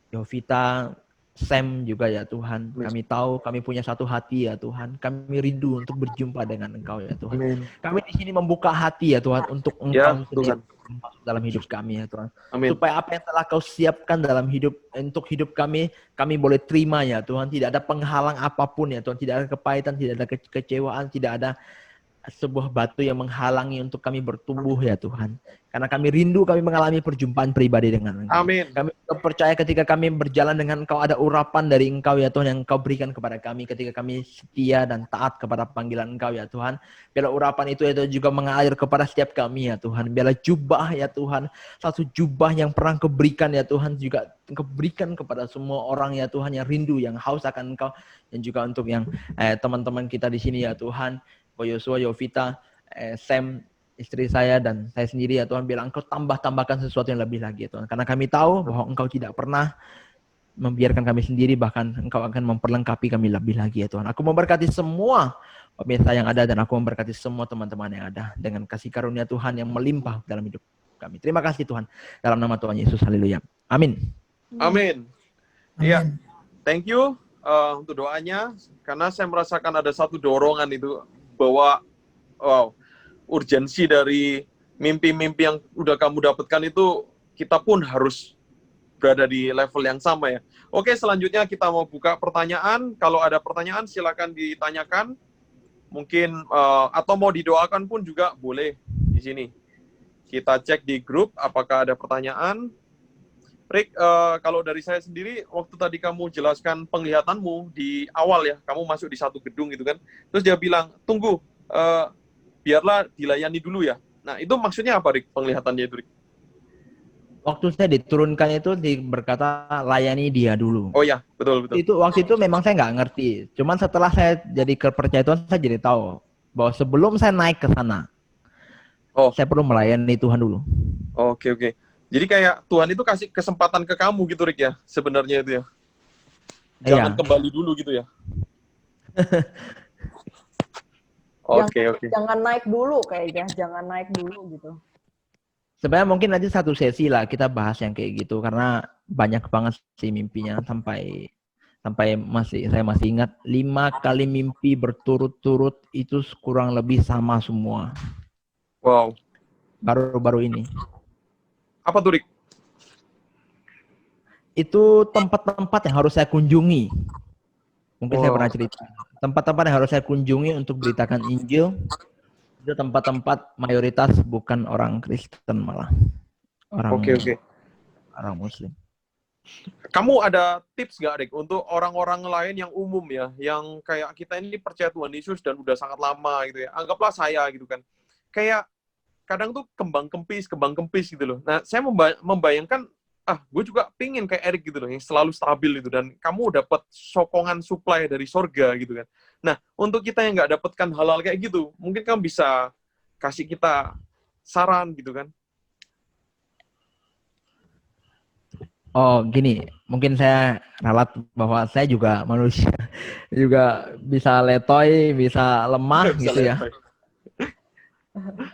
Yovita, Sam juga ya Tuhan. Kami tahu kami punya satu hati ya Tuhan. Kami rindu untuk berjumpa dengan Engkau ya Tuhan. Amin. Kami di sini membuka hati ya Tuhan untuk Ya, Engkau Tuhan. masuk dalam hidup kami ya Tuhan. Amin. Supaya apa yang telah Kau siapkan dalam hidup untuk hidup kami boleh terima ya Tuhan. Tidak ada penghalang apapun ya Tuhan. Tidak ada kepahitan, tidak ada kekecewaan, tidak ada sebuah batu yang menghalangi untuk kami bertumbuh ya Tuhan. Karena kami rindu kami mengalami perjumpaan pribadi dengan Engkau. Amin. Kami percaya ketika kami berjalan dengan Engkau ada urapan dari Engkau ya Tuhan yang Engkau berikan kepada kami ketika kami setia dan taat kepada panggilan Engkau ya Tuhan. Biarlah urapan itu juga mengalir kepada setiap kami ya Tuhan. Biarlah jubah ya Tuhan, satu jubah yang pernah Kau berikan ya Tuhan juga Kau berikan kepada semua orang ya Tuhan yang rindu, yang haus akan Engkau, dan juga untuk yang teman-teman kita di sini ya Tuhan. Ko Yosua, Yovita, Sam, istri saya, dan saya sendiri ya Tuhan, biarlah Engkau tambahkan sesuatu yang lebih lagi ya Tuhan. Karena kami tahu bahwa Engkau tidak pernah membiarkan kami sendiri, bahkan Engkau akan memperlengkapi kami lebih lagi ya Tuhan. Aku memberkati semua pemirsa yang ada, dan aku memberkati semua teman-teman yang ada dengan kasih karunia Tuhan yang melimpah dalam hidup kami. Terima kasih Tuhan, dalam nama Tuhan Yesus, haleluya. Amin. Amin. Iya. Amin. Thank you untuk doanya, karena saya merasakan ada satu dorongan itu bahwa urgensi dari mimpi-mimpi yang udah kamu dapatkan itu, kita pun harus berada di level yang sama ya. Oke, selanjutnya kita mau buka pertanyaan. Kalau ada pertanyaan silakan ditanyakan. Mungkin atau mau didoakan pun juga boleh di sini. Kita cek di grup apakah ada pertanyaan. Rick, kalau dari saya sendiri, waktu tadi kamu jelaskan penglihatanmu di awal ya, kamu masuk di satu gedung gitu kan, terus dia bilang, tunggu, biarlah dilayani dulu ya. Nah, itu maksudnya apa, Rick, penglihatannya itu, Rick? Waktu saya diturunkan itu berkata layani dia dulu. Oh ya, betul. Waktu itu memang saya nggak ngerti. Cuman setelah saya jadi kepercayaan Tuhan, saya jadi tahu bahwa sebelum saya naik ke sana, saya perlu melayani Tuhan dulu. Oke. Jadi kayak Tuhan itu kasih kesempatan ke kamu gitu, Rick ya, sebenarnya itu ya. Jangan Iya. kembali dulu gitu ya. Oke. Jangan naik dulu kayaknya, jangan naik dulu gitu. Sebenarnya mungkin nanti satu sesi lah kita bahas yang kayak gitu karena banyak banget sih mimpinya sampai saya masih ingat 5 kali mimpi berturut-turut itu kurang lebih sama semua. Wow. Baru-baru ini. Apa tuh, Rick? Itu tempat-tempat yang harus saya kunjungi. Mungkin saya Wow. pernah cerita. Tempat-tempat yang harus saya kunjungi untuk beritakan Injil. Itu tempat-tempat mayoritas bukan orang Kristen malah. Orang Muslim. Kamu ada tips nggak, Rick, untuk orang-orang lain yang umum ya, yang kayak kita ini percaya Tuhan Yesus dan udah sangat lama gitu ya. Anggaplah saya gitu kan. Kayak kadang tuh kembang kempis gitu loh. Nah, saya membayangkan, gue juga pingin kayak Eric gitu loh, yang selalu stabil itu. Dan kamu dapat sokongan supply dari sorga gitu kan. Nah, untuk kita yang nggak dapatkan hal-hal kayak gitu, mungkin kamu bisa kasih kita saran gitu kan. Oh gini, mungkin saya ralat bahwa saya juga manusia, juga bisa letoy, bisa lemah Bisa gitu ya. letoy.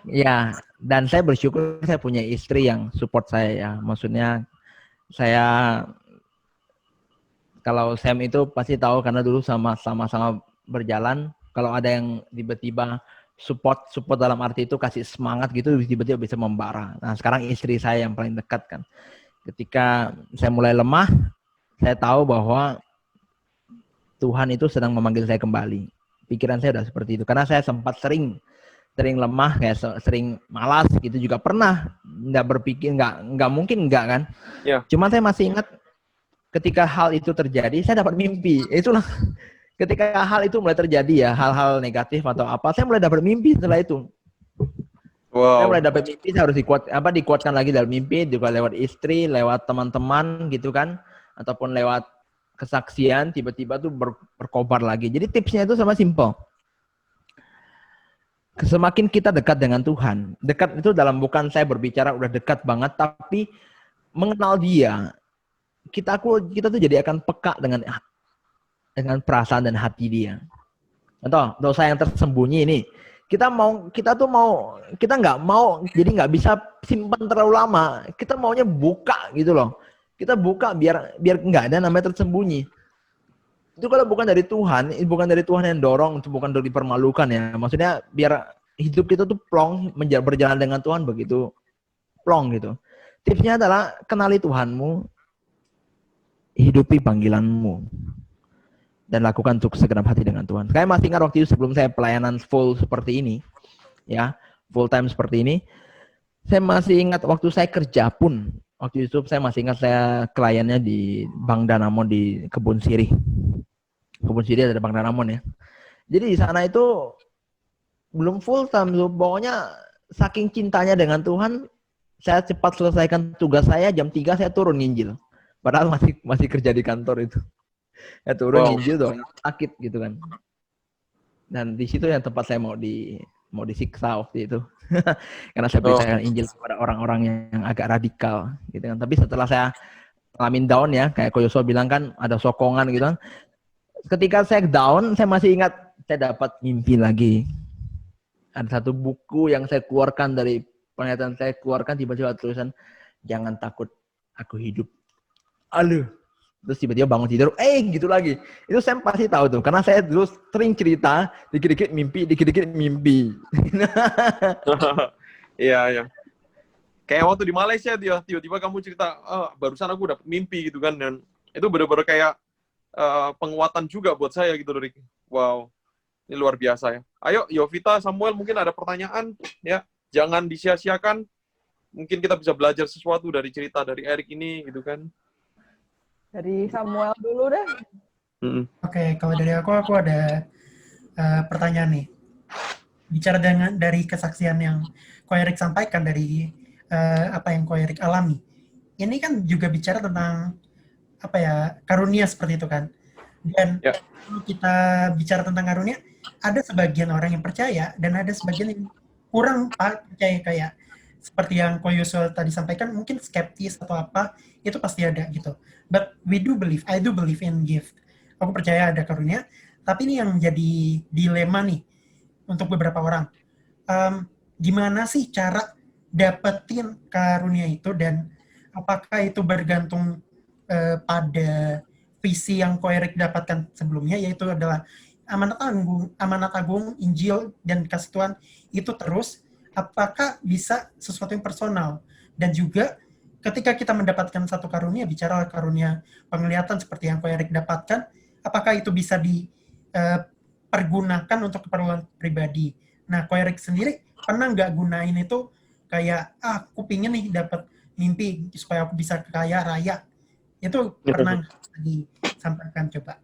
Ya, dan saya bersyukur saya punya istri yang support saya ya. Maksudnya saya, kalau Sam itu pasti tahu karena dulu sama-sama berjalan, kalau ada yang tiba-tiba support dalam arti itu kasih semangat gitu, tiba-tiba bisa membara. Nah sekarang istri saya yang paling dekat kan. Ketika saya mulai lemah, saya tahu bahwa Tuhan itu sedang memanggil saya kembali. Pikiran saya udah seperti itu. Karena saya sempat sering lemah, kayak sering malas gitu juga pernah. Nggak berpikir, nggak mungkin nggak kan. Ya. Cuma saya masih ingat ketika hal itu terjadi, saya dapat mimpi. Itulah ketika hal itu mulai terjadi ya, hal-hal negatif atau apa, saya mulai dapat mimpi setelah itu. Wow. Saya mulai dapat mimpi, saya harus dikuatkan lagi dalam mimpi, juga lewat istri, lewat teman-teman gitu kan, ataupun lewat kesaksian, tiba-tiba tuh berkobar lagi. Jadi tipsnya itu sama simple. Semakin kita dekat dengan Tuhan, dekat itu dalam bukan saya berbicara udah dekat banget, tapi mengenal Dia, kita tuh jadi akan peka dengan perasaan dan hati Dia. Contoh, dosa yang tersembunyi ini. Kita nggak mau, jadi nggak bisa simpan terlalu lama. Kita maunya buka gitu loh. Kita buka biar nggak ada namanya tersembunyi. Itu kalau bukan dari Tuhan yang dorong, itu bukan dari dipermalukan ya. Maksudnya biar hidup kita tuh plong, berjalan dengan Tuhan begitu plong gitu. Tipsnya adalah kenali Tuhanmu, hidupi panggilanmu, dan lakukan untuk segenap hati dengan Tuhan. Saya masih ingat waktu itu sebelum saya pelayanan full seperti ini, ya, full time seperti ini, saya masih ingat waktu saya kerja pun, waktu itu saya masih ingat saya kliennya di Bank Danamon di Kebun Sirih. Kebun Sirih ada Bank Danamon ya. Jadi di sana itu belum full time, pokoknya saking cintanya dengan Tuhan, saya cepat selesaikan tugas saya, jam 3 saya turun nginjil. Padahal masih kerja di kantor itu. Ya turun nginjil dong, sakit gitu kan. Dan di situ yang tempat saya mau disiksa waktu itu. Karena saya beritakan Injil kepada orang-orang yang agak radikal gitu kan. Tapi setelah saya ngalamin down ya, kayak Ko Yosua bilang kan ada sokongan gitu kan. Ketika saya down, saya masih ingat saya dapat mimpi lagi. Ada satu buku yang saya keluarkan dari penglihatan saya keluarkan, tiba-tiba tulisan, jangan takut, aku hidup. Aduh. Terus tiba-tiba bangun tidur, gitu lagi. Itu saya pasti tahu tuh, karena saya dulu sering cerita, dikit-dikit mimpi. Iya. Kayak waktu di Malaysia dia, tiba-tiba kamu cerita, barusan aku dapat mimpi gitu kan, dan itu benar-benar kayak penguatan juga buat saya gitu, Rick. Wow, ini luar biasa ya. Ayo, Yovita, Samuel, mungkin ada pertanyaan, ya, jangan disia-siakan. Mungkin kita bisa belajar sesuatu dari cerita dari Eric ini, gitu kan. Dari Samuel dulu deh. Oke, kalau dari aku ada pertanyaan nih. Bicara dari kesaksian yang Ko Erik sampaikan, dari apa yang Ko Erik alami. Ini kan juga bicara tentang karunia seperti itu kan. Dan kalau kita bicara tentang karunia, ada sebagian orang yang percaya dan ada sebagian yang kurang percaya, kayak seperti yang Ko Yusuf tadi sampaikan, mungkin skeptis atau apa, itu pasti ada gitu. But I do believe in gift. Aku percaya ada karunia, tapi ini yang jadi dilema nih untuk beberapa orang. Gimana sih cara dapetin karunia itu, dan apakah itu bergantung pada visi yang Ko Erik dapatkan sebelumnya, yaitu adalah amanat agung, Injil, dan kasih Tuhan itu terus, apakah bisa sesuatu yang personal, dan juga ketika kita mendapatkan satu karunia, bicara karunia penglihatan seperti yang Ko Erik dapatkan, apakah itu bisa dipergunakan untuk keperluan pribadi. Nah, Ko Erik sendiri pernah nggak gunain itu kayak, aku pingin nih dapat mimpi supaya aku bisa kaya raya. Itu pernah disampaikan coba.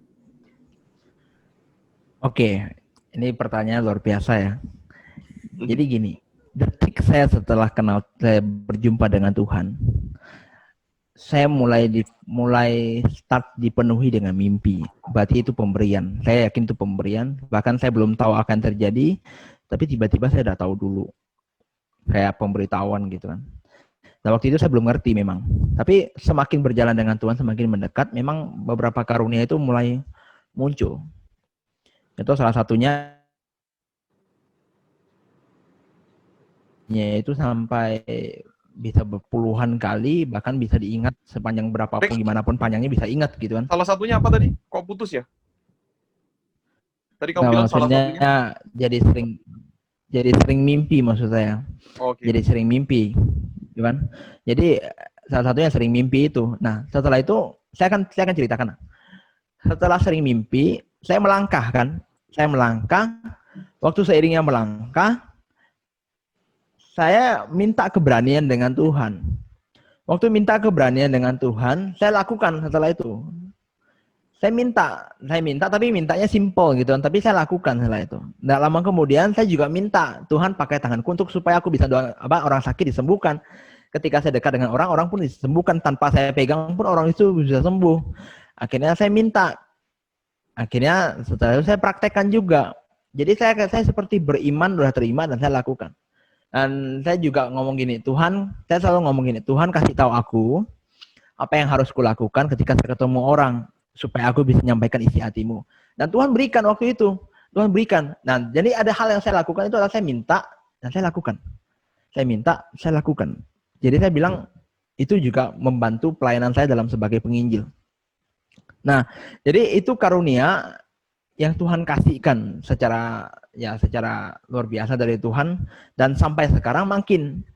Oke, ini pertanyaan luar biasa ya. Jadi gini, detik saya setelah saya berjumpa dengan Tuhan, saya mulai start dipenuhi dengan mimpi. Berarti itu pemberian. Saya yakin itu pemberian. Bahkan saya belum tahu akan terjadi, tapi tiba-tiba saya udah tahu dulu. Kayak pemberitahuan gitu kan. Nah, waktu itu saya belum ngerti memang. Tapi semakin berjalan dengan Tuhan, semakin mendekat, memang beberapa karunia itu mulai muncul. Itu salah satunya itu sampai bisa berpuluhan kali, bahkan bisa diingat sepanjang berapapun, gimana pun panjangnya bisa ingat gitu kan. Salah satunya apa tadi? Kok putus ya? Tadi kamu Nah, bilang salah maksudnya satunya. jadi sering mimpi maksud saya. Oke. Jadi sering mimpi, gitu kan? Jadi salah satunya sering mimpi itu. Nah, setelah itu saya akan ceritakan. Setelah sering mimpi, saya melangkah kan. Saya melangkah. Waktu seiringnya melangkah, saya minta keberanian dengan Tuhan. Waktu minta keberanian dengan Tuhan, saya lakukan setelah itu. Saya minta, tapi mintanya simple gitu kan. Tapi saya lakukan setelah itu. Nggak lama kemudian, saya juga minta Tuhan pakai tanganku untuk supaya aku bisa doa, orang sakit disembuhkan. Ketika saya dekat dengan orang, orang pun disembuhkan. Tanpa saya pegang pun orang itu bisa sembuh. Akhirnya saya minta. Akhirnya setelah itu saya praktekkan juga. Jadi saya seperti beriman, sudah terima, dan saya lakukan. Dan saya juga ngomong gini, saya selalu ngomong gini, Tuhan kasih tahu aku apa yang harus kulakukan ketika saya ketemu orang, supaya aku bisa menyampaikan isi hatimu. Dan Tuhan berikan waktu itu. Tuhan berikan. Nah, jadi ada hal yang saya lakukan itu adalah saya minta, dan saya lakukan. Saya minta, saya lakukan. Jadi saya bilang, itu juga membantu pelayanan saya dalam sebagai penginjil. Nah, jadi itu karunia yang Tuhan kasihkan secara luar biasa dari Tuhan, dan sampai sekarang mungkin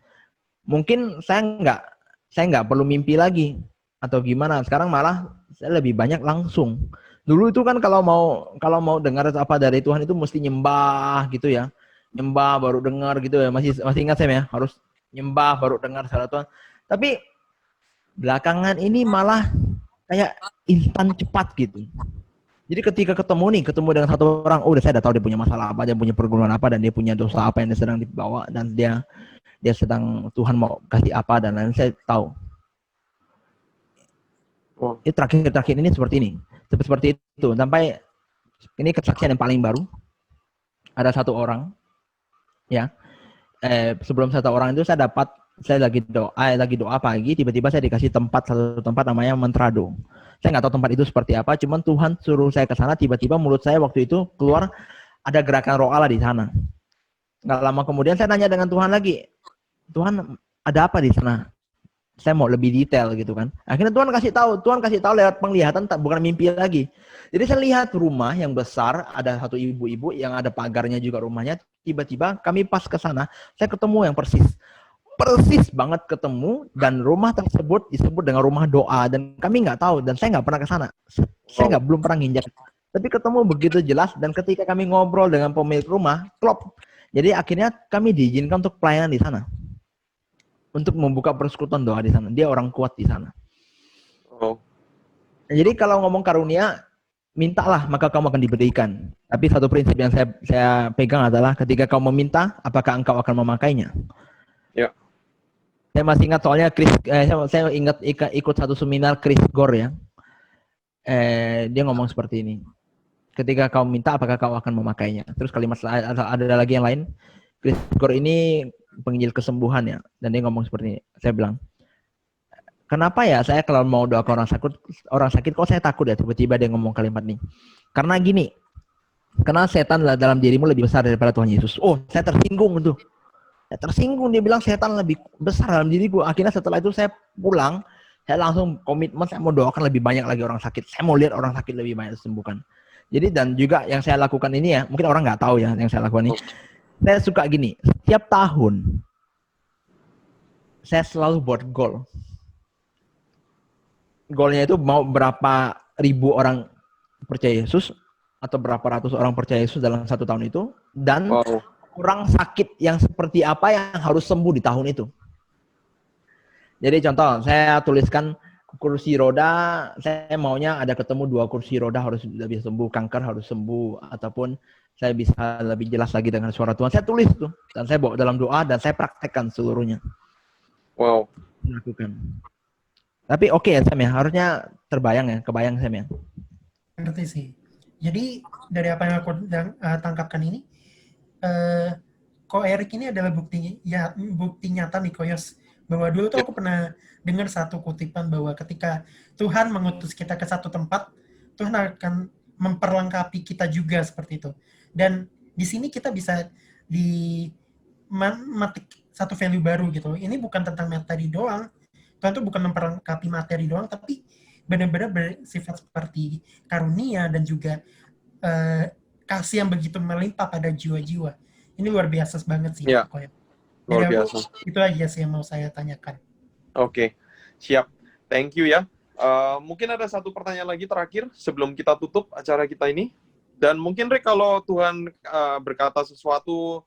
saya nggak perlu mimpi lagi atau gimana. Sekarang malah saya lebih banyak langsung. Dulu itu kan kalau mau dengar apa dari Tuhan itu mesti nyembah gitu ya, nyembah baru dengar gitu ya. Masih ingat saya ya, harus nyembah baru dengar suara Tuhan. Tapi belakangan ini malah kayak instan cepat gitu. Jadi ketika ketemu dengan satu orang, udah saya udah tahu dia punya masalah apa, dia punya pergumulan apa, dan dia punya dosa apa yang dia sedang dibawa, dan dia sedang Tuhan mau kasih apa, dan lain saya tahu. Ini terakhir ini seperti itu. Sampai ini kesaksian yang paling baru. Ada satu orang, ya. Sebelum satu orang itu saya lagi doa pagi, tiba-tiba saya dikasih satu tempat namanya Mentrado. Saya nggak tahu tempat itu seperti apa, cuman Tuhan suruh saya ke sana, tiba-tiba mulut saya waktu itu keluar ada gerakan roh Allah di sana. Nggak lama kemudian saya nanya dengan Tuhan lagi, Tuhan ada apa di sana? Saya mau lebih detail gitu kan. Akhirnya Tuhan kasih tahu lewat penglihatan, bukan mimpi lagi. Jadi saya lihat rumah yang besar, ada satu ibu-ibu yang ada pagarnya juga rumahnya. Tiba-tiba kami pas ke sana, saya ketemu yang persis banget ketemu, dan rumah tersebut disebut dengan rumah doa, dan kami nggak tahu, dan saya nggak pernah ke sana. Saya belum pernah nginjak. Tapi ketemu begitu jelas, dan ketika kami ngobrol dengan pemilik rumah, klop. Jadi akhirnya kami diizinkan untuk pelayanan di sana. Untuk membuka persekutuan doa di sana. Dia orang kuat di sana. Jadi kalau ngomong karunia, mintalah maka kamu akan diberikan. Tapi satu prinsip yang saya pegang adalah ketika kamu meminta, apakah engkau akan memakainya? Ya. Saya masih ingat soalnya saya ingat ikut satu seminar Chris Gore ya. Dia ngomong seperti ini. Ketika kau minta, apakah kau akan memakainya? Terus kalimat ada lagi yang lain. Chris Gore ini penginjil kesembuhan ya, dan dia ngomong seperti ini. Saya bilang, kenapa ya saya kalau mau doa ke orang sakit kok saya takut ya, tiba-tiba dia ngomong kalimat ini. Karena gini, karena setan dalam dirimu lebih besar daripada Tuhan Yesus. Oh, saya tersinggung tuh. Saya tersinggung, dia bilang setan lebih besar dalam diriku. Akhirnya setelah itu saya pulang, saya langsung komitmen, saya mau doakan lebih banyak lagi orang sakit. Saya mau lihat orang sakit lebih banyak disembuhkan. Jadi dan juga yang saya lakukan ini ya, mungkin orang nggak tahu ya yang saya lakukan ini. Saya suka gini, setiap tahun saya selalu buat goal. Goalnya itu mau berapa ribu orang percaya Yesus atau berapa ratus orang percaya Yesus dalam 1 tahun itu, dan Wow. orang sakit yang seperti apa yang harus sembuh di tahun itu. Jadi contoh, saya tuliskan kursi roda, saya maunya ada ketemu 2 kursi roda harus bisa sembuh, kanker harus sembuh, ataupun saya bisa lebih jelas lagi dengan suara Tuhan. Saya tulis tuh, dan saya bawa dalam doa, dan saya praktekkan seluruhnya. Wow. Lakukan. Tapi oke ya Sam ya, harusnya terbayang ya, kebayang Sam ya. Ngerti sih. Jadi dari apa yang aku tangkapkan ini, Ko Erik ini adalah bukti nyata nih Koyos, bahwa dulu tuh aku pernah dengar satu kutipan bahwa ketika Tuhan mengutus kita ke satu tempat, Tuhan akan memperlengkapi kita juga seperti itu. Dan di sini kita bisa memetik satu value baru gitu. Ini bukan tentang materi doang. Tuhan tuh bukan memperlengkapi materi doang, tapi benar-benar bersifat seperti karunia dan juga kasih yang begitu melimpah pada jiwa-jiwa. Ini luar biasa banget sih. Ya, Koyos. luar Jadi biasa. itu aja sih yang mau saya tanyakan. Oke, siap. Thank you ya. Mungkin ada satu pertanyaan lagi terakhir sebelum kita tutup acara kita ini. Dan mungkin Rick, kalau Tuhan berkata sesuatu,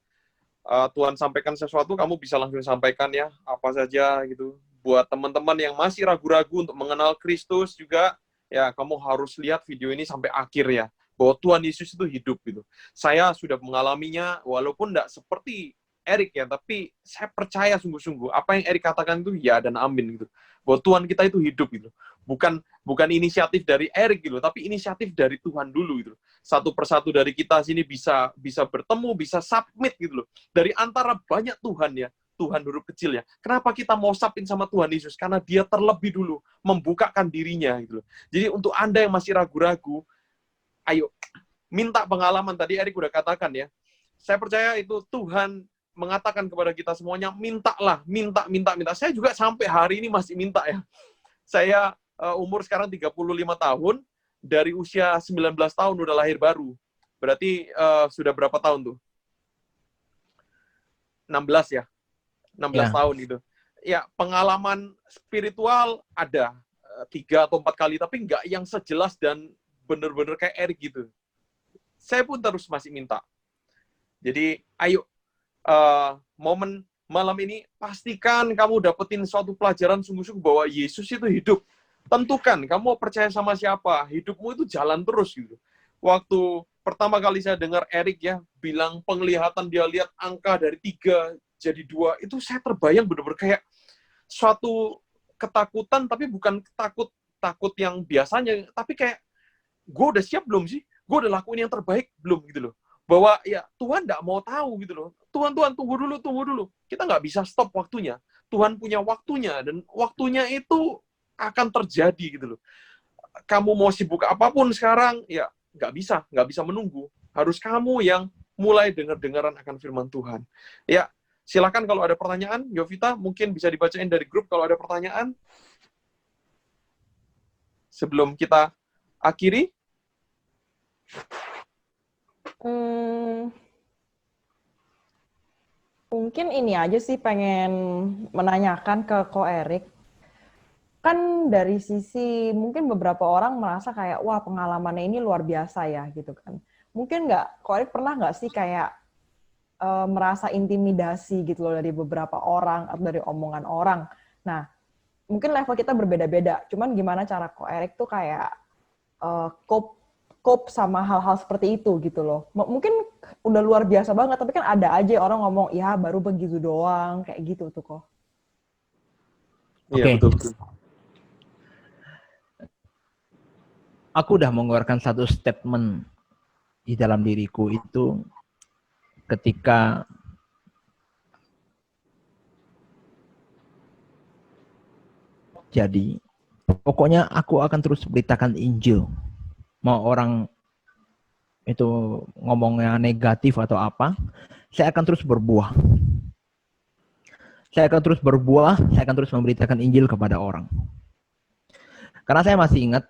Tuhan sampaikan sesuatu, kamu bisa langsung sampaikan ya, apa saja gitu. Buat teman-teman yang masih ragu-ragu untuk mengenal Kristus juga, ya kamu harus lihat video ini sampai akhir ya. Bahwa Tuhan Yesus itu hidup gitu. Saya sudah mengalaminya, walaupun tidak seperti Erik ya, tapi saya percaya sungguh-sungguh apa yang Erik katakan itu ya dan amin gitu. Bahwa Tuhan kita itu hidup gitu. Bukan inisiatif dari Erik gitu, tapi inisiatif dari Tuhan dulu gitu. Satu persatu dari kita sini bisa bertemu, bisa submit gitu loh. Dari antara banyak Tuhan ya, Tuhan huruf kecil ya. Kenapa kita mau submit sama Tuhan Yesus? Karena dia terlebih dulu membukakan dirinya gitu loh. Jadi untuk Anda yang masih ragu-ragu, ayo minta pengalaman. Tadi Erik udah katakan ya. Saya percaya itu Tuhan mengatakan kepada kita semuanya, mintalah, minta. Saya juga sampai hari ini masih minta ya. Saya umur sekarang 35 tahun, dari usia 19 tahun udah lahir baru. Berarti sudah berapa tahun tuh? 16 ya? 16 tahun gitu. Ya, pengalaman spiritual ada 3 atau 4 kali, tapi nggak yang sejelas dan bener-bener kayak Erik gitu. Saya pun terus masih minta. Jadi, ayo, momen malam ini, pastikan kamu dapetin suatu pelajaran sungguh-sungguh bahwa Yesus itu hidup. Tentukan, kamu mau percaya sama siapa, hidupmu itu jalan terus gitu. Waktu pertama kali saya dengar Erik ya, bilang penglihatan dia lihat angka dari 3 jadi 2, itu saya terbayang bener-bener kayak suatu ketakutan, tapi bukan takut yang biasanya, tapi kayak, gue udah siap belum sih? Gue udah lakuin yang terbaik belum gitu loh. Bahwa ya Tuhan nggak mau tahu gitu loh. Tuhan tunggu dulu. Kita nggak bisa stop waktunya. Tuhan punya waktunya, dan waktunya itu akan terjadi gitu loh. Kamu mau sibuk apapun sekarang, ya nggak bisa menunggu. Harus kamu yang mulai dengar-dengaran akan firman Tuhan. Ya, silakan kalau ada pertanyaan, Yovita mungkin bisa dibacain dari grup kalau ada pertanyaan. Sebelum kita akhiri. Mungkin ini aja sih, pengen menanyakan ke Ko Erik. Kan dari sisi mungkin beberapa orang merasa kayak, wah pengalamannya ini luar biasa ya gitu kan. Mungkin Ko Erik pernah nggak sih kayak merasa intimidasi gitu loh dari beberapa orang atau dari omongan orang. Nah, mungkin level kita berbeda-beda. Cuman gimana cara Ko Erik tuh kayak cope sama hal-hal seperti itu gitu loh. Mungkin udah luar biasa banget, tapi kan ada aja orang ngomong, ya baru begitu doang, kayak gitu tuh kok. Iya, betul. Aku udah mengeluarkan satu statement di dalam diriku itu ketika Jadi, pokoknya aku akan terus beritakan Injil. Mau orang itu ngomongnya negatif atau apa, saya akan terus berbuah. Saya akan terus berbuah, saya akan terus memberitakan Injil kepada orang. Karena saya masih ingat,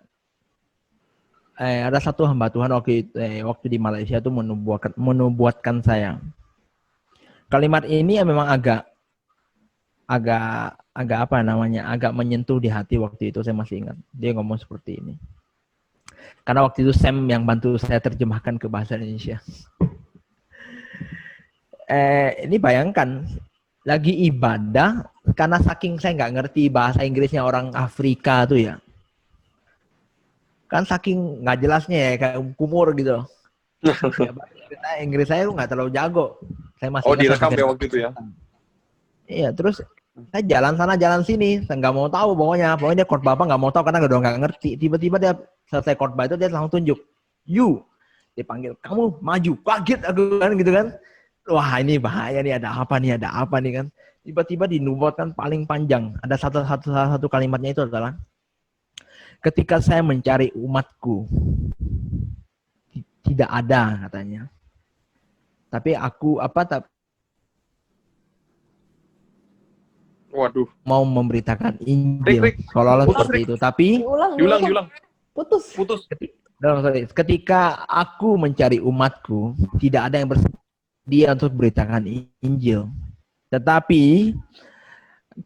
ada satu hamba Tuhan waktu di Malaysia itu menubuatkan saya. Kalimat ini memang agak apa namanya, agak menyentuh di hati waktu itu, saya masih ingat. Dia ngomong seperti ini. Karena waktu itu Sam yang bantu saya terjemahkan ke bahasa Indonesia. Ini bayangkan, lagi ibadah, karena saking saya nggak ngerti bahasa Inggrisnya orang Afrika tuh ya. Kan saking nggak jelasnya ya, kayak kumur gitu. Ya, Inggris saya tuh nggak terlalu jago. Saya masih direkam ya waktu itu ya? Iya, terus saya jalan sana jalan sini, saya nggak mau tahu pokoknya dia khotbah apa nggak mau tahu karena udah nggak ngerti. Tiba-tiba dia selesai khotbah itu dia langsung tunjuk, you, dipanggil, kamu maju, kaget aku kan gitu kan. Wah ini bahaya nih, ada apa nih kan. Tiba-tiba dinubuatkan paling panjang. Ada salah satu kalimatnya itu adalah, ketika saya mencari umatku, tidak ada katanya. Tapi aku Waduh. mau memberitakan Injil. Seolah-olah seperti itu. Tapi diulang. Putus. Ketika aku mencari umatku, tidak ada yang bersedia untuk beritakan Injil. Tetapi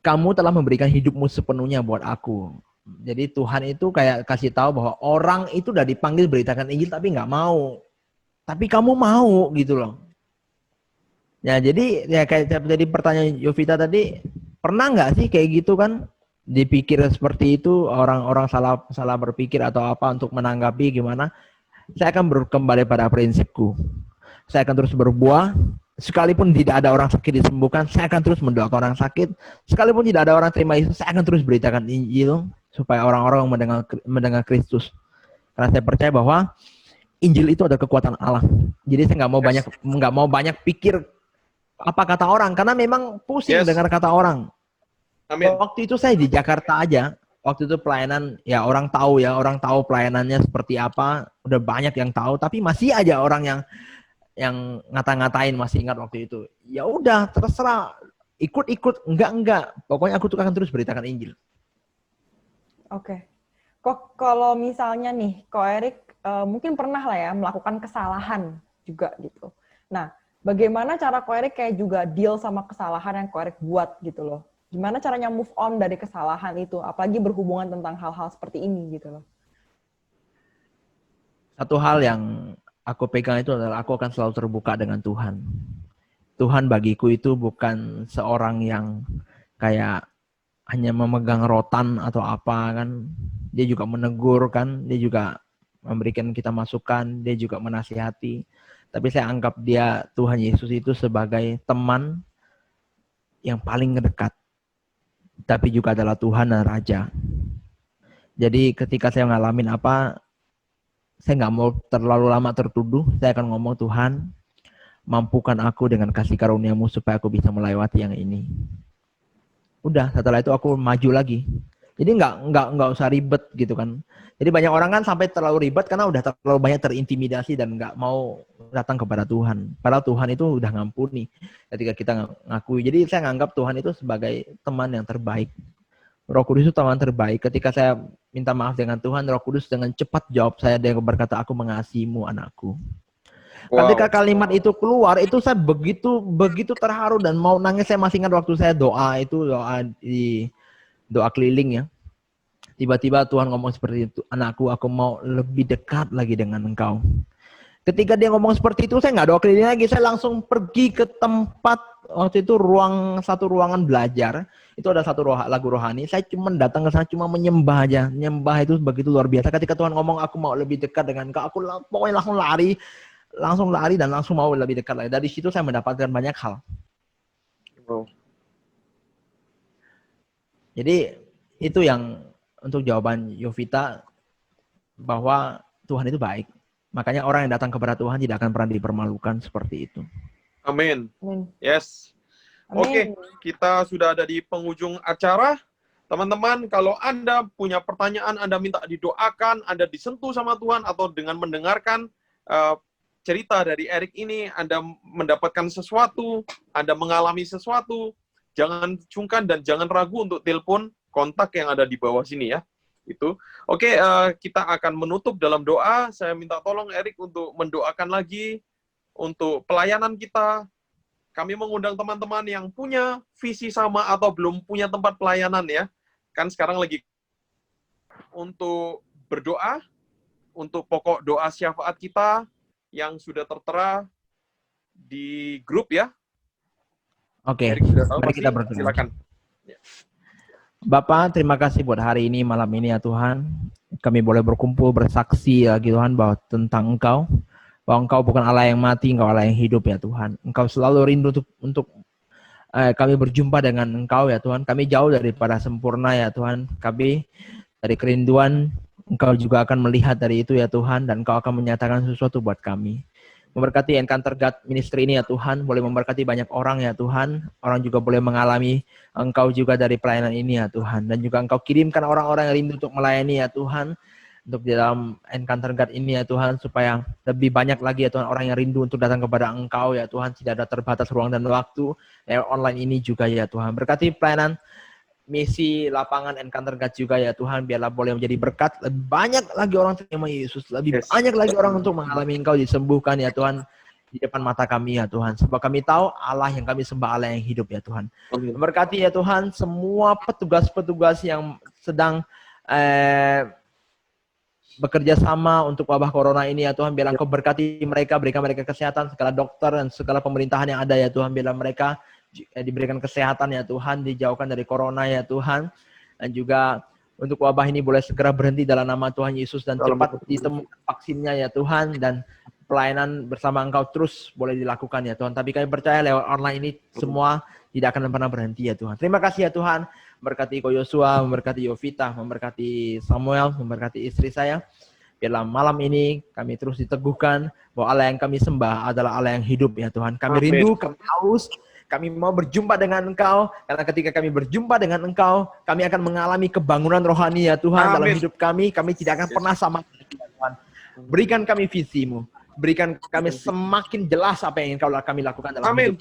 kamu telah memberikan hidupmu sepenuhnya buat aku. Jadi Tuhan itu kayak kasih tahu bahwa orang itu udah dipanggil beritakan Injil tapi nggak mau. Tapi kamu mau gitu loh. Ya jadi ya kayak jadi pertanyaan Yovita tadi, pernah nggak sih kayak gitu kan? Dipikir seperti itu, orang-orang salah berpikir atau apa untuk menanggapi gimana? Saya akan kembali pada prinsipku. Saya akan terus berbuah, sekalipun tidak ada orang sakit disembuhkan, saya akan terus mendoakan orang sakit. Sekalipun tidak ada orang terima Yesus, saya akan terus beritakan Injil supaya orang-orang mendengar Kristus. Karena saya percaya bahwa Injil itu ada kekuatan Allah. Jadi saya nggak mau banyak pikir apa kata orang, karena memang pusing dengar kata orang. Amin. Waktu itu saya di Jakarta aja, waktu itu pelayanan ya orang tahu pelayanannya seperti apa, udah banyak yang tahu, tapi masih aja orang yang ngata-ngatain, masih ingat waktu itu. Ya udah terserah, ikut enggak, pokoknya aku tuh akan terus beritakan Injil. Oke. Kok kalau misalnya nih, Ko Erik mungkin pernah lah ya melakukan kesalahan juga gitu. Nah, bagaimana cara Ko Erik kayak juga deal sama kesalahan yang Ko Erik buat gitu loh? Gimana caranya move on dari kesalahan itu, apalagi berhubungan tentang hal-hal seperti ini gitu loh? Satu hal yang aku pegang itu adalah aku akan selalu terbuka dengan Tuhan. Tuhan bagiku itu bukan seorang yang kayak hanya memegang rotan atau apa kan. Dia juga menegur kan, dia juga memberikan kita masukan, dia juga menasihati. Tapi saya anggap dia, Tuhan Yesus itu sebagai teman yang paling dekat. Tapi juga adalah Tuhan dan Raja. Jadi ketika saya ngalamin apa, saya nggak mau terlalu lama tertuduh, saya akan ngomong, Tuhan, mampukan aku dengan kasih karunia-Mu supaya aku bisa melewati yang ini. Udah, setelah itu aku maju lagi. Jadi nggak usah ribet gitu kan. Jadi banyak orang kan sampai terlalu ribet karena udah terlalu banyak terintimidasi dan nggak mau datang kepada Tuhan. Padahal Tuhan itu udah ngampuni ketika kita ngakui. Jadi saya nganggap Tuhan itu sebagai teman yang terbaik. Roh Kudus itu teman terbaik. Ketika saya minta maaf dengan Tuhan, Roh Kudus dengan cepat jawab saya, dia berkata, aku mengasihimu anakku. Wow. Ketika kalimat itu keluar, itu saya begitu terharu dan mau nangis. Saya masih ingat waktu saya doa keliling ya. Tiba-tiba Tuhan ngomong seperti itu, anakku, aku mau lebih dekat lagi dengan engkau. Ketika dia ngomong seperti itu, saya nggak doa keliling lagi, saya langsung pergi ke tempat, waktu itu satu ruangan belajar, itu ada satu lagu rohani, saya cuma datang ke sana, cuma menyembah aja, menyembah itu begitu luar biasa. Ketika Tuhan ngomong, aku mau lebih dekat dengan engkau, aku pokoknya langsung lari dan langsung mau lebih dekat lagi. Dari situ saya mendapatkan banyak hal. Wow. Jadi itu yang untuk jawaban Yovita, bahwa Tuhan itu baik. Makanya orang yang datang kepada Tuhan tidak akan pernah dipermalukan seperti itu. Amin. Amin. Yes. Amin. Oke, kita sudah ada di penghujung acara. Teman-teman, kalau Anda punya pertanyaan, Anda minta didoakan, Anda disentuh sama Tuhan, atau dengan mendengarkan cerita dari Erik ini, Anda mendapatkan sesuatu, Anda mengalami sesuatu, jangan sungkan dan jangan ragu untuk telepon kontak yang ada di bawah sini ya. Itu. Oke, kita akan menutup dalam doa. Saya minta tolong Erik untuk mendoakan lagi untuk pelayanan kita. Kami mengundang teman-teman yang punya visi sama atau belum punya tempat pelayanan ya. Kan sekarang lagi untuk berdoa, untuk pokok doa syafaat kita yang sudah tertera di grup ya. Oke, Erik sudah tahu mari pasti, kita berdoa. silakan. Bapak, terima kasih buat hari ini, malam ini ya Tuhan. Kami boleh berkumpul, bersaksi lagi Tuhan bahwa tentang Engkau. Bahwa Engkau bukan Allah yang mati, Engkau Allah yang hidup ya Tuhan. Engkau selalu rindu untuk kami berjumpa dengan Engkau ya Tuhan. Kami jauh daripada sempurna ya Tuhan. Kami dari kerinduan, Engkau juga akan melihat dari itu ya Tuhan. Dan Engkau akan menyatakan sesuatu buat kami. Memberkati Encounter God Ministry ini ya Tuhan. Boleh memberkati banyak orang ya Tuhan. Orang juga boleh mengalami Engkau juga dari pelayanan ini ya Tuhan. Dan juga Engkau kirimkan orang-orang yang rindu untuk melayani ya Tuhan. Untuk di dalam Encounter God ini ya Tuhan, supaya lebih banyak lagi ya Tuhan orang yang rindu untuk datang kepada Engkau ya Tuhan, tidak ada terbatas ruang dan waktu. Online ini juga ya Tuhan, berkati pelayanan misi lapangan Encounter God juga ya Tuhan, biarlah boleh menjadi berkat, lebih banyak lagi orang terima Yesus, lebih banyak lagi orang untuk mengalami Engkau disembuhkan ya Tuhan, di depan mata kami ya Tuhan, sebab kami tahu Allah yang kami sembah Allah yang hidup ya Tuhan. Berkati ya Tuhan semua petugas-petugas yang sedang bekerja sama untuk wabah corona ini ya Tuhan, biarlah Engkau berkati mereka, berikan mereka kesehatan, segala dokter dan segala pemerintahan yang ada ya Tuhan, biarlah mereka diberikan kesehatan ya Tuhan, dijauhkan dari corona ya Tuhan, dan juga untuk wabah ini boleh segera berhenti dalam nama Tuhan Yesus, dan cepat ditemukan vaksinnya ya Tuhan, dan pelayanan bersama Engkau terus boleh dilakukan ya Tuhan. Tapi kami percaya lewat online ini semua tidak akan pernah berhenti ya Tuhan. Terima kasih ya Tuhan. Memberkati Ko Yosua, memberkati Yovita, memberkati Samuel, memberkati istri saya. Biarlah malam ini kami terus diteguhkan bahwa Allah yang kami sembah adalah Allah yang hidup ya Tuhan. Kami rindu, kami haus, kami mau berjumpa dengan Engkau. Karena ketika kami berjumpa dengan Engkau, kami akan mengalami kebangunan rohani ya Tuhan. Dalam hidup kami tidak akan pernah sama Tuhan. Berikan kami visi-Mu. Berikan kami semakin jelas apa yang ingin kami lakukan dalam hidup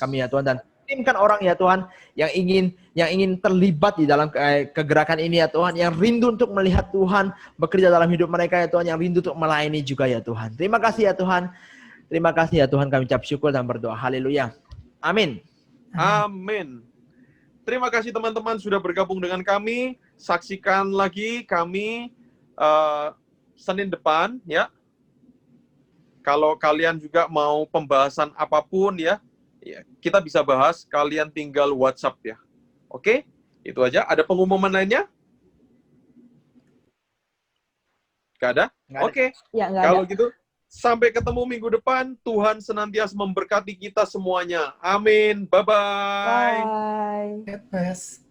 kami ya Tuhan, dan kirimkan orang ya Tuhan yang ingin terlibat di dalam kegerakan ini ya Tuhan, yang rindu untuk melihat Tuhan bekerja dalam hidup mereka ya Tuhan, yang rindu untuk melayani juga ya Tuhan. Terima kasih ya Tuhan. Terima kasih ya Tuhan, kami ucap syukur dan berdoa. Haleluya. Amin. Amin. Terima kasih teman-teman sudah bergabung dengan kami. Saksikan lagi kami Senin depan ya. Kalau kalian juga mau pembahasan apapun ya, kita bisa bahas, kalian tinggal WhatsApp ya. Oke? Itu aja. Ada pengumuman lainnya? Gak ada? Oke. Ya, kalau gitu, sampai ketemu minggu depan. Tuhan senantiasa memberkati kita semuanya. Amin. Bye-bye. Bye. Bebas.